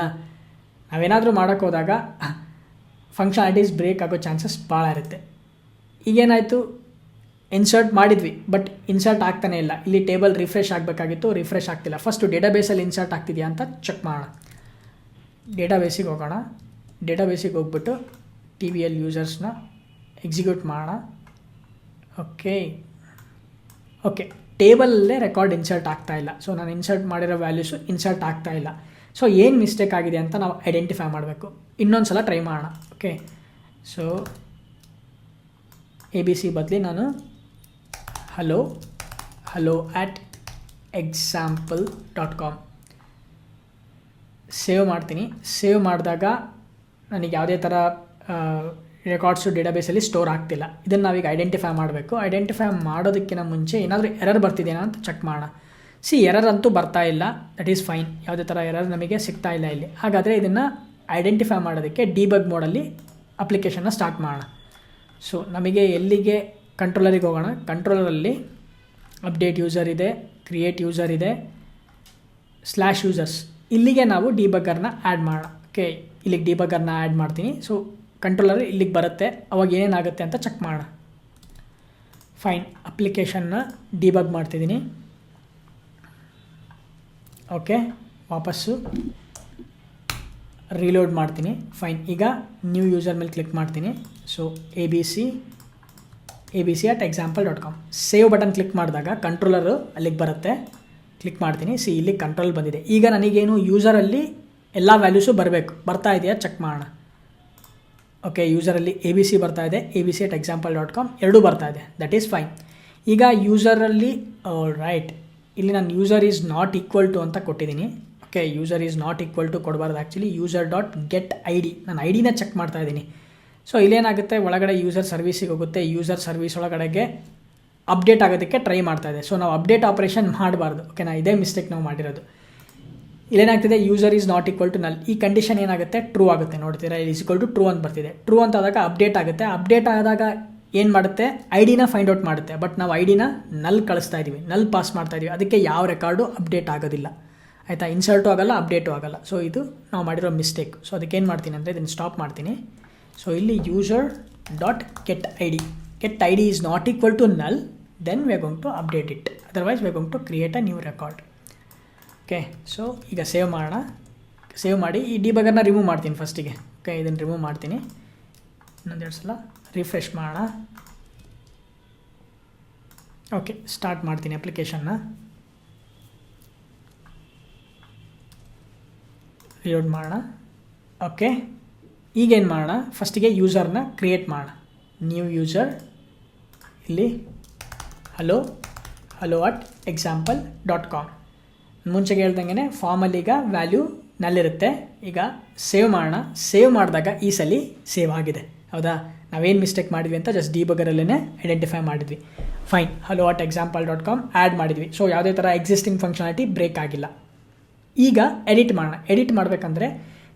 [SPEAKER 1] ನಾವೇನಾದರೂ ಮಾಡೋಕ್ಕೆ ಹೋದಾಗ ಫಂಕ್ಷನಾಲಿಟೀಸ್ ಬ್ರೇಕ್ ಆಗೋ ಚಾನ್ಸಸ್ ಭಾಳ ಇರುತ್ತೆ. ಈಗೇನಾಯಿತು, ಇನ್ಸರ್ಟ್ ಮಾಡಿದ್ವಿ, ಬಟ್ ಇನ್ಸರ್ಟ್ ಆಗ್ತಾನೆ ಇಲ್ಲ. ಇಲ್ಲಿ ಟೇಬಲ್ ರಿಫ್ರೆಶ್ ಆಗಬೇಕಾಗಿತ್ತು, ರಿಫ್ರೆಶ್ ಆಗ್ತಿಲ್ಲ. ಫಸ್ಟು ಡೇಟಾಬೇಸಲ್ಲಿ ಇನ್ಸರ್ಟ್ ಆಗ್ತಿದೆಯಾ ಅಂತ ಚೆಕ್ ಮಾಡೋಣ. ಡೇಟಾಬೇಸಿಗೆ ಹೋಗೋಣ. ಡೇಟಾಬೇಸಿಗೆ ಹೋಗ್ಬಿಟ್ಟು TVL ಯೂಸರ್ಸ್ನ ಎಕ್ಸಿಕ್ಯೂಟ್ ಮಾಡೋಣ. ಓಕೆ, ಟೇಬಲಲ್ಲೇ ರೆಕಾರ್ಡ್ ಇನ್ಸರ್ಟ್ ಆಗ್ತಾ ಇಲ್ಲ. ಸೊ ನಾನು ಇನ್ಸರ್ಟ್ ಮಾಡಿರೋ ವ್ಯಾಲ್ಯೂಸು ಇನ್ಸರ್ಟ್ ಆಗ್ತಾ ಇಲ್ಲ. ಸೊ ಏನು ಮಿಸ್ಟೇಕ್ ಆಗಿದೆ ಅಂತ ನಾವು ಐಡೆಂಟಿಫೈ ಮಾಡಬೇಕು. ಇನ್ನೊಂದು ಸಲ ಟ್ರೈ ಮಾಡೋಣ, ಓಕೆ. ಸೊ ABC ಬದಲಿ ನಾನು ಹಲೋ @example.com ಸೇವ್ ಮಾಡ್ತೀನಿ. ಸೇವ್ ಮಾಡಿದಾಗ ನನಗೆ ಯಾವುದೇ ಥರ ರೆಕಾರ್ಡ್ಸು ಡೇಟಾಬೇಸಲ್ಲಿ ಸ್ಟೋರ್ ಆಗ್ತಿಲ್ಲ. ಇದನ್ನು ನಾವೀಗ ಐಡೆಂಟಿಫೈ ಮಾಡಬೇಕು. ಐಡೆಂಟಿಫೈ ಮಾಡೋದಕ್ಕಿಂತ ಮುಂಚೆ ಏನಾದರೂ ಎರರ್ ಬರ್ತಿದೆಯಾ ಅಂತ ಚೆಕ್ ಮಾಡೋಣ. ಎರರ್ ಅಂತೂ ಬರ್ತಾ ಇಲ್ಲ, ದಟ್ ಈಸ್ ಫೈನ್. ಯಾವುದೇ ಥರ ಎರರ್ ನಮಗೆ ಸಿಗ್ತಾ ಇಲ್ಲ ಇಲ್ಲಿ. ಹಾಗಾದರೆ ಇದನ್ನು ಐಡೆಂಟಿಫೈ ಮಾಡೋದಕ್ಕೆ ಡಿಬಗ್ ಮೋಡಲ್ಲಿ ಅಪ್ಲಿಕೇಶನ್ನ ಸ್ಟಾರ್ಟ್ ಮಾಡೋಣ. ಸೊ ನಮಗೆ ಎಲ್ಲಿಗೆ, ಕಂಟ್ರೋಲರಿಗೆ ಹೋಗೋಣ. ಕಂಟ್ರೋಲರಲ್ಲಿ ಅಪ್ಡೇಟ್ ಯೂಸರ್ ಇದೆ, ಕ್ರಿಯೇಟ್ ಯೂಸರ್ ಇದೆ, /users. ಇಲ್ಲಿಗೆ ನಾವು ಡಿಬಗರ್ನ ಆ್ಯಡ್ ಮಾಡೋಣ. ಓಕೆ, ಇಲ್ಲಿಗೆ ಡಿಬಗರ್ನ ಆ್ಯಡ್ ಮಾಡ್ತೀನಿ. ಸೊ ಕಂಟ್ರೋಲರ್ ಇಲ್ಲಿಗೆ ಬರುತ್ತೆ, ಅವಾಗ ಏನೇನಾಗುತ್ತೆ ಅಂತ ಚೆಕ್ ಮಾಡೋಣ. ಫೈನ್, ಅಪ್ಲಿಕೇಶನ್ನ ಡಿಬಗ್ ಮಾಡ್ತಿದ್ದೀನಿ. ಓಕೆ, ವಾಪಸ್ಸು ರೀಲೋಡ್ ಮಾಡ್ತೀನಿ. ಫೈನ್, ಈಗ ನ್ಯೂ ಯೂಸರ್ ಮೇಲೆ ಕ್ಲಿಕ್ ಮಾಡ್ತೀನಿ. So ABC @example.com save button click ಮಾಡಿದಾಗ ಕಂಟ್ರೋಲರು ಅಲ್ಲಿಗೆ ಬರುತ್ತೆ. ಕ್ಲಿಕ್ ಮಾಡ್ತೀನಿ. ಇಲ್ಲಿ ಕಂಟ್ರೋಲ್ ಬಂದಿದೆ. ಈಗ ನನಗೇನು ಯೂಸರಲ್ಲಿ ಎಲ್ಲ ವ್ಯಾಲ್ಯೂಸು ಬರ್ತಾ ಇದೆಯಾ ಚೆಕ್ ಮಾಡೋಣ. ಓಕೆ, ಯೂಸರಲ್ಲಿ ABC ಬರ್ತಾ ಇದೆ, ABC @example.com ಎರಡೂ ಬರ್ತಾ ಇದೆ, ದಟ್ ಈಸ್ ಫೈನ್. ಈಗ ಯೂಸರಲ್ಲಿ ರೈಟ್, ಇಲ್ಲಿ ನಾನು user is not equal to ಅಂತ ಕೊಟ್ಟಿದ್ದೀನಿ. Okay, user is not equal to ಕೊಡಬಾರ್ದು. Actually user dot get ID, ನಾನು ಐಡಿನ ಚೆಕ್ ಮಾಡ್ತಾ ಇದ್ದೀನಿ. ಸೊ ಇಲ್ಲೇನಾಗುತ್ತೆ, ಒಳಗಡೆ ಯೂಸರ್ ಸರ್ವಿಸಿಗೆ ಹೋಗುತ್ತೆ. ಯೂಸರ್ ಸರ್ವಿಸ್ ಒಳಗಡೆಗೆ ಅಪ್ಡೇಟ್ ಆಗೋದಕ್ಕೆ ಟ್ರೈ ಮಾಡ್ತಾ ಇದೆ. ಸೊ ನಾವು ಅಪ್ಡೇಟ್ ಆಪ್ರೇಷನ್ ಮಾಡಬಾರ್ದು, ಓಕೆನಾ, ಇದೇ ಮಿಸ್ಟೇಕ್ ನಾವು ಮಾಡಿರೋದು. ಇಲ್ಲೇನಾಗ್ತಿದೆ, user is not equal to null. ಈ ಕಂಡೀಷನ್ ಏನಾಗುತ್ತೆ, ಟ್ರೂ ಆಗುತ್ತೆ. ನೋಡ್ತೀರಾ, ಈಸ್ ಈಕ್ವಲ್ ಟು ಟ್ರೂ ಅಂತ ಬರ್ತಿದೆ. ಟ್ರೂ ಅಂತ ಆದಾಗ ಅಪ್ಡೇಟ್ ಆಗುತ್ತೆ. ಅಪ್ಡೇಟ್ ಆದಾಗ ಏನು ಮಾಡುತ್ತೆ, ಐ ಡಿನ ಫೈಂಡ್ ಔಟ್ ಮಾಡುತ್ತೆ. ಬಟ್ ನಾವು ಐ ಡಿನ ನಲ್ ಕಳಿಸ್ತಾ ಇದ್ದೀವಿ, ನಲ್ ಪಾಸ್ ಮಾಡ್ತಾ ಇದ್ದೀವಿ. ಅದಕ್ಕೆ ಯಾವ ರೆಕಾರ್ಡು ಅಪ್ಡೇಟ್ ಆಗೋದಿಲ್ಲ, ಆಯಿತಾ. ಇನ್ಸರ್ಟು ಆಗಲ್ಲ, ಅಪ್ಡೇಟು ಆಗಲ್ಲ. ಸೊ ಇದು ನಾವು ಮಾಡಿರೋ ಮಿಸ್ಟೇಕ್. ಸೊ ಅದಕ್ಕೆ ಏನು ಮಾಡ್ತೀನಿ ಅಂದರೆ ಇದನ್ನು ಸ್ಟಾಪ್ ಮಾಡ್ತೀನಿ. ಸೊ ಇಲ್ಲಿ user dot get I D is not equal to null, then we are going to update it, otherwise we are going to create a new record. Okay, so ಈಗ save ಮಾಡೋಣ. Save ಮಾಡಿ ಈ ಡಿಬಗರ್ನ remove ಮಾಡ್ತೀನಿ ಫಸ್ಟಿಗೆ. Okay, ಇದನ್ನು remove ಮಾಡ್ತೀನಿ. ಇನ್ನೊಂದೆರಡು ಸಲ ರಿಫ್ರೆಶ್ ಮಾಡೋಣ. ಓಕೆ, ಸ್ಟಾರ್ಟ್ ಮಾಡ್ತೀನಿ ಅಪ್ಲಿಕೇಶನ್ನ. ರೀಲೋಡ್ ಮಾಡೋಣ. ಓಕೆ, ಈಗೇನು ಮಾಡೋಣ, ಫಸ್ಟಿಗೆ ಯೂಸರ್ನ ಕ್ರಿಯೇಟ್ ಮಾಡೋಣ. ನ್ಯೂ ಯೂಸರ್, ಇಲ್ಲಿ hello@example.com. ಮುಂಚೆಗೆ ಹೇಳ್ದಂಗೆ ಫಾರ್ಮಲ್ಲಿ ಈಗ ವ್ಯಾಲ್ಯೂ ನಲ್ಲಿರುತ್ತೆ. ಈಗ ಸೇವ್ ಮಾಡೋಣ. ಸೇವ್ ಮಾಡಿದಾಗ ಈ ಸಲ ಸೇವ್ ಆಗಿದೆ, ಹೌದಾ. ನಾವೇನು ಮಿಸ್ಟೇಕ್ ಮಾಡಿದ್ವಿ ಅಂತ ಜಸ್ಟ್ ಡಿಬಗರಲ್ಲೇ ಐಡೆಂಟಿಫೈ ಮಾಡಿದ್ವಿ. ಫೈನ್, hello@example.com ಆ್ಯಡ್ ಮಾಡಿದ್ವಿ. ಸೊ ಯಾವುದೇ ಥರ ಎಕ್ಸಿಸ್ಟಿಂಗ್ ಫಂಕ್ಷನಾಲಿಟಿ ಬ್ರೇಕ್ ಆಗಿಲ್ಲ. ಈಗ ಎಡಿಟ್ ಮಾಡೋಣ. ಎಡಿಟ್ ಮಾಡಬೇಕಂದ್ರೆ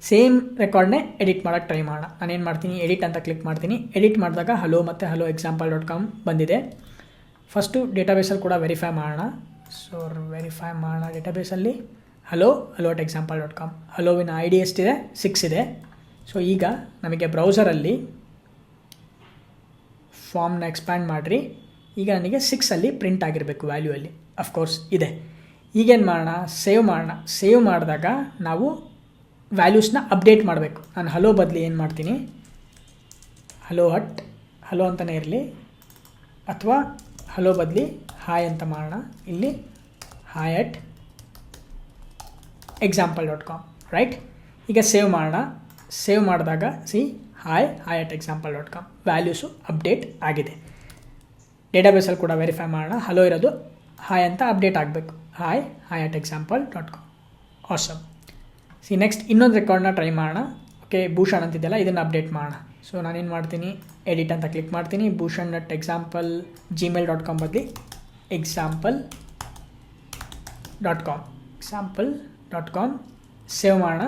[SPEAKER 1] ಸೇಮ್ ರೆಕಾರ್ಡ್ನೇ ಎಡಿಟ್ ಮಾಡೋಕ್ಕೆ ಟ್ರೈ ಮಾಡೋಣ. ನಾನೇನು ಮಾಡ್ತೀನಿ, ಎಡಿಟ್ ಅಂತ ಕ್ಲಿಕ್ ಮಾಡ್ತೀನಿ. ಎಡಿಟ್ ಮಾಡಿದಾಗ ಹಲೋ ಮತ್ತು hello@example.com ಬಂದಿದೆ. ಫಸ್ಟು ಡೇಟಾಬೇಸಲ್ಲಿ ಕೂಡ ವೆರಿಫೈ ಮಾಡೋಣ. ಸೊ ವೆರಿಫೈ ಮಾಡೋಣ ಡೇಟಾಬೇಸಲ್ಲಿ. hello@example.com, ಹಲೋವಿನ ಐ ಡಿ ಎಷ್ಟಿದೆ, 6 ಇದೆ. ಸೊ ಈಗ ನಮಗೆ ಬ್ರೌಸರಲ್ಲಿ ಫಾರ್ಮ್ನ ಎಕ್ಸ್ಪ್ಯಾಂಡ್ ಮಾಡಿರಿ. ಈಗ ನನಗೆ 6 ಪ್ರಿಂಟ್ ಆಗಿರಬೇಕು ವ್ಯಾಲ್ಯೂ ಅಲ್ಲಿ, ಅಫ್ಕೋರ್ಸ್ ಇದೆ. ಈಗೇನು ಮಾಡೋಣ, ಸೇವ್ ಮಾಡೋಣ. ಸೇವ್ ಮಾಡಿದಾಗ ನಾವು ವ್ಯಾಲ್ಯೂಸ್ನ ಅಪ್ಡೇಟ್ ಮಾಡಬೇಕು. ನಾನು ಹಲೋ ಬದಲಿ ಏನು ಮಾಡ್ತೀನಿ, ಹಲೋ ಅಂತಲೇ ಇರಲಿ, ಅಥವಾ ಹಲೋ ಬದಲಿ ಹಾಯ್ ಅಂತ ಮಾಡೋಣ. ಇಲ್ಲಿ hi@example.com, ರೈಟ್. ಈಗ ಸೇವ್ ಮಾಡೋಣ. ಸೇವ್ ಮಾಡಿದಾಗ hi@example.com ವ್ಯಾಲ್ಯೂಸು ಅಪ್ಡೇಟ್ ಆಗಿದೆ. ಡೇಟಾಬೇಸಲ್ಲಿ ಕೂಡ ವೆರಿಫೈ ಮಾಡೋಣ. ಹಲೋ ಇರೋದು ಹಾಯ್ ಅಂತ ಅಪ್ಡೇಟ್ ಆಗಬೇಕು. hi@example.com. ಆಸಮ್. ನೆಕ್ಸ್ಟ್ ಇನ್ನೊಂದು ರೆಕಾರ್ಡ್ನ ಟ್ರೈ ಮಾಡೋಣ. ಓಕೆ, ಭೂಷಣ್ ಅಂತಿದ್ದೆಲ್ಲ ಇದನ್ನು ಅಪ್ಡೇಟ್ ಮಾಡೋಣ. ಸೊ ನಾನೇನು ಮಾಡ್ತೀನಿ, ಎಡಿಟ್ ಅಂತ ಕ್ಲಿಕ್ ಮಾಡ್ತೀನಿ. ಭೂಷಣ್@example gmail.com ಬದಲಿ example.com ಸೇವ್ ಮಾಡೋಣ.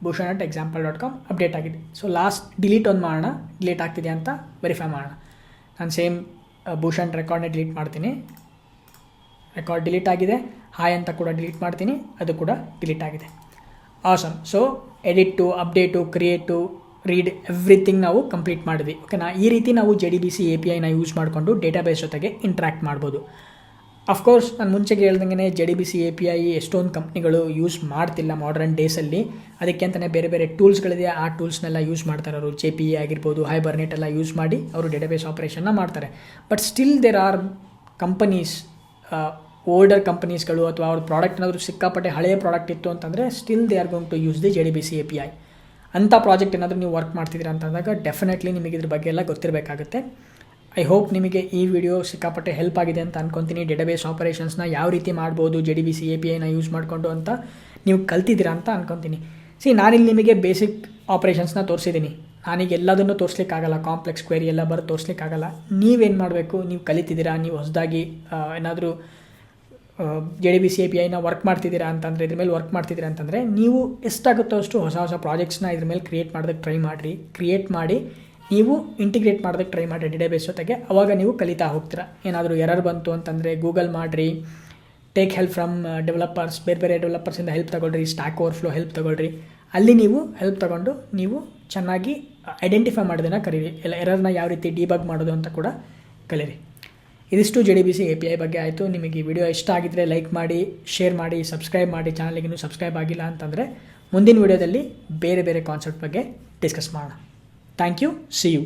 [SPEAKER 1] ಭೂಷಣ್@example.com ಅಪ್ಡೇಟ್ ಆಗಿದೆ. ಸೊ ಲಾಸ್ಟ್ ಡಿಲೀಟ್ ಒಂದು ಮಾಡೋಣ, ಡಿಲೀಟ್ ಆಗ್ತಿದೆ ಅಂತ ವೆರಿಫೈ ಮಾಡೋಣ. ನಾನು ಸೇಮ್ ಭೂಷಣ್ ರೆಕಾರ್ಡ್ನೇ ಡಿಲೀಟ್ ಮಾಡ್ತೀನಿ. ರೆಕಾರ್ಡ್ ಡಿಲೀಟ್ ಆಗಿದೆ. ಹಾಯ್ ಅಂತ ಕೂಡ ಡಿಲೀಟ್ ಮಾಡ್ತೀನಿ, ಅದು ಕೂಡ ಡಿಲೀಟ್ ಆಗಿದೆ. Awesome. So edit, update, create, read everything ನಾವು ಕಂಪ್ಲೀಟ್ ಮಾಡಿದ್ವಿ. ಓಕೆನಾ. ಈ ರೀತಿ ನಾವು JDBC APIನ ಯೂಸ್ ಮಾಡಿಕೊಂಡು ಡೇಟಾಬೇಸ್ ಜೊತೆಗೆ ಇಂಟ್ರ್ಯಾಕ್ಟ್ ಮಾಡ್ಬೋದು. ಅಫ್ಕೋರ್ಸ್ ನಾನು ಮುಂಚೆಗೆ ಹೇಳ್ದಂಗೆ JDBC API ಎಷ್ಟೊಂದು ಕಂಪ್ನಿಗಳು ಯೂಸ್ ಮಾಡ್ತಿಲ್ಲ ಮಾಡರ್ನ್ ಡೇಸಲ್ಲಿ. ಅದಕ್ಕೆ ಅಂತಲೇ ಬೇರೆ ಬೇರೆ ಟೂಲ್ಸ್ಗಳಿದೆ. ಆ ಟೂಲ್ಸ್ನೆಲ್ಲ ಯೂಸ್ ಮಾಡ್ತಾರೆ ಅವರು. JPE ಆಗಿರ್ಬೋದು, ಹೈಬರ್ನೆಟ್ ಎಲ್ಲ ಯೂಸ್ ಮಾಡಿ ಅವರು ಡೇಟಾಬೇಸ್ ಆಪ್ರೇಷನ್ನ ಮಾಡ್ತಾರೆ. But still there are companies, older ಕಂಪನೀಸ್ಗಳು ಅಥವಾ ಅವ್ರ ಪ್ರಾಡಕ್ಟ್ ಏನಾದರೂ ಸಿಕ್ಕಾಪಟ್ಟೆ ಹಳೆಯ ಪ್ರಾಡಕ್ಟ್ ಇತ್ತು ಅಂತಂದರೆ still they are going to use the JDBC API. ಅಂಥ ಪ್ರಾಜೆಕ್ಟ್ ಏನಾದರೂ ನೀವು ವರ್ಕ್ ಮಾಡ್ತಿದ್ದೀರಾ ಅಂತಂದಾಗ ಡೆಫಿನೆಟ್ಲಿ ನಿಮಗೆ ಇದ್ರ ಬಗ್ಗೆ ಎಲ್ಲ ಗೊತ್ತಿರಬೇಕಾಗುತ್ತೆ. ಐ ಹೋಪ್ ನಿಮಗೆ ಈ ವಿಡಿಯೋ ಸಿಕ್ಕಾಪಟ್ಟೆ ಹೆಲ್ಪ್ ಆಗಿದೆ ಅಂತ ಅನ್ಕೊತೀನಿ. ಡೇಟಾಬೇಸ್ ಆಪರೇಷನ್ಸ್ನ ಯಾವ ರೀತಿ ಮಾಡ್ಬೋದು JDBC APIನ ಯೂಸ್ ಮಾಡಿಕೊಂಡು ಅಂತ ನೀವು ಕಲ್ತಿದ್ದೀರಾ ಅಂತ ಅನ್ಕೊತೀನಿ. ನಾನಿಲ್ಲಿ ನಿಮಗೆ ಬೇಸಿಕ್ ಆಪರೇಷನ್ಸ್ನ ತೋರಿಸಿದ್ದೀನಿ. ನಾನೀಗ ಎಲ್ಲದನ್ನು ತೋರಿಸ್ಲಿಕ್ಕಾಗಲ್ಲ, ಕಾಂಪ್ಲೆಕ್ಸ್ ಕ್ವೆರಿ ಎಲ್ಲ ಬರೋದು ತೋರಿಸ್ಲಿಕ್ಕಾಗಲ್ಲ. ನೀವೇನು ಮಾಡಬೇಕು, ನೀವು ಕಲಿತಿದ್ದೀರಾ, ನೀವು ಹೊಸದಾಗಿ ಏನಾದರೂ JDBC APIನ ವರ್ಕ್ ಮಾಡ್ತಿದ್ದೀರಾ ಅಂತಂದರೆ, ಇದ್ರ ಮೇಲೆ ವರ್ಕ್ ಮಾಡ್ತಿದ್ದೀರಾ ಅಂತಂದರೆ ನೀವು ಎಷ್ಟಾಗುತ್ತೋ ಅಷ್ಟು ಹೊಸ ಹೊಸ ಪ್ರಾಜೆಕ್ಟ್ಸ್ನ ಇದ್ರ ಮೇಲೆ ಕ್ರಿಯೇಟ್ ಮಾಡೋದಕ್ಕೆ ಟ್ರೈ ಮಾಡಿರಿ. ಕ್ರಿಯೇಟ್ ಮಾಡಿ ನೀವು ಇಂಟಿಗ್ರೇಟ್ ಮಾಡೋದಕ್ಕೆ ಟ್ರೈ ಮಾಡಿ ಡೇಟಾಬೇಸ್ ಜೊತೆಗೆ. ಆವಾಗ ನೀವು ಕಲಿತಾ ಹೋಗ್ತೀರಾ. ಏನಾದರೂ ಎರರ್ ಬಂತು ಅಂತಂದರೆ ಗೂಗಲ್ ಮಾಡಿರಿ, ಟೇಕ್ ಹೆಲ್ಪ್ ಫ್ರಮ್ ಡೆವಲಪರ್ಸ್, ಬೇರೆ ಬೇರೆ ಡೆವಲಪರ್ಸಿಂದ ಹೆಲ್ಪ್ ತೊಗೊಳ್ರಿ, ಸ್ಟ್ಯಾಕ್ ಓವರ್ಫ್ಲೋ ಹೆಲ್ಪ್ ತೊಗೊಳ್ರಿ. ಅಲ್ಲಿ ನೀವು ಹೆಲ್ಪ್ ತೊಗೊಂಡು ನೀವು ಚೆನ್ನಾಗಿ ಐಡೆಂಟಿಫೈ ಮಾಡೋದನ್ನು ಕಲೀರಿ. ಎಲ್ಲ ಎರರ್ನ ಯಾವ ರೀತಿ ಡಿಬಗ್ ಮಾಡೋದು ಅಂತ ಕೂಡ ಕಲೀರಿ. ಇದಿಷ್ಟು JDBC API ಬಗ್ಗೆ ಆಯಿತು. ನಿಮಗೆ ಈ ವಿಡಿಯೋ ಇಷ್ಟ ಆಗಿದ್ದರೆ ಲೈಕ್ ಮಾಡಿ, ಶೇರ್ ಮಾಡಿ, ಸಬ್ಸ್ಕ್ರೈಬ್ ಮಾಡಿ. ಚಾನಲ್ಗೆ ಇನ್ನೂ ಸಬ್ಸ್ಕ್ರೈಬ್ ಆಗಿಲ್ಲ ಅಂತಂದರೆ ಮುಂದಿನ ವಿಡಿಯೋದಲ್ಲಿ ಬೇರೆ ಬೇರೆ ಕಾನ್ಸೆಪ್ಟ್ ಬಗ್ಗೆ ಡಿಸ್ಕಸ್ ಮಾಡೋಣ. Thank you. See you.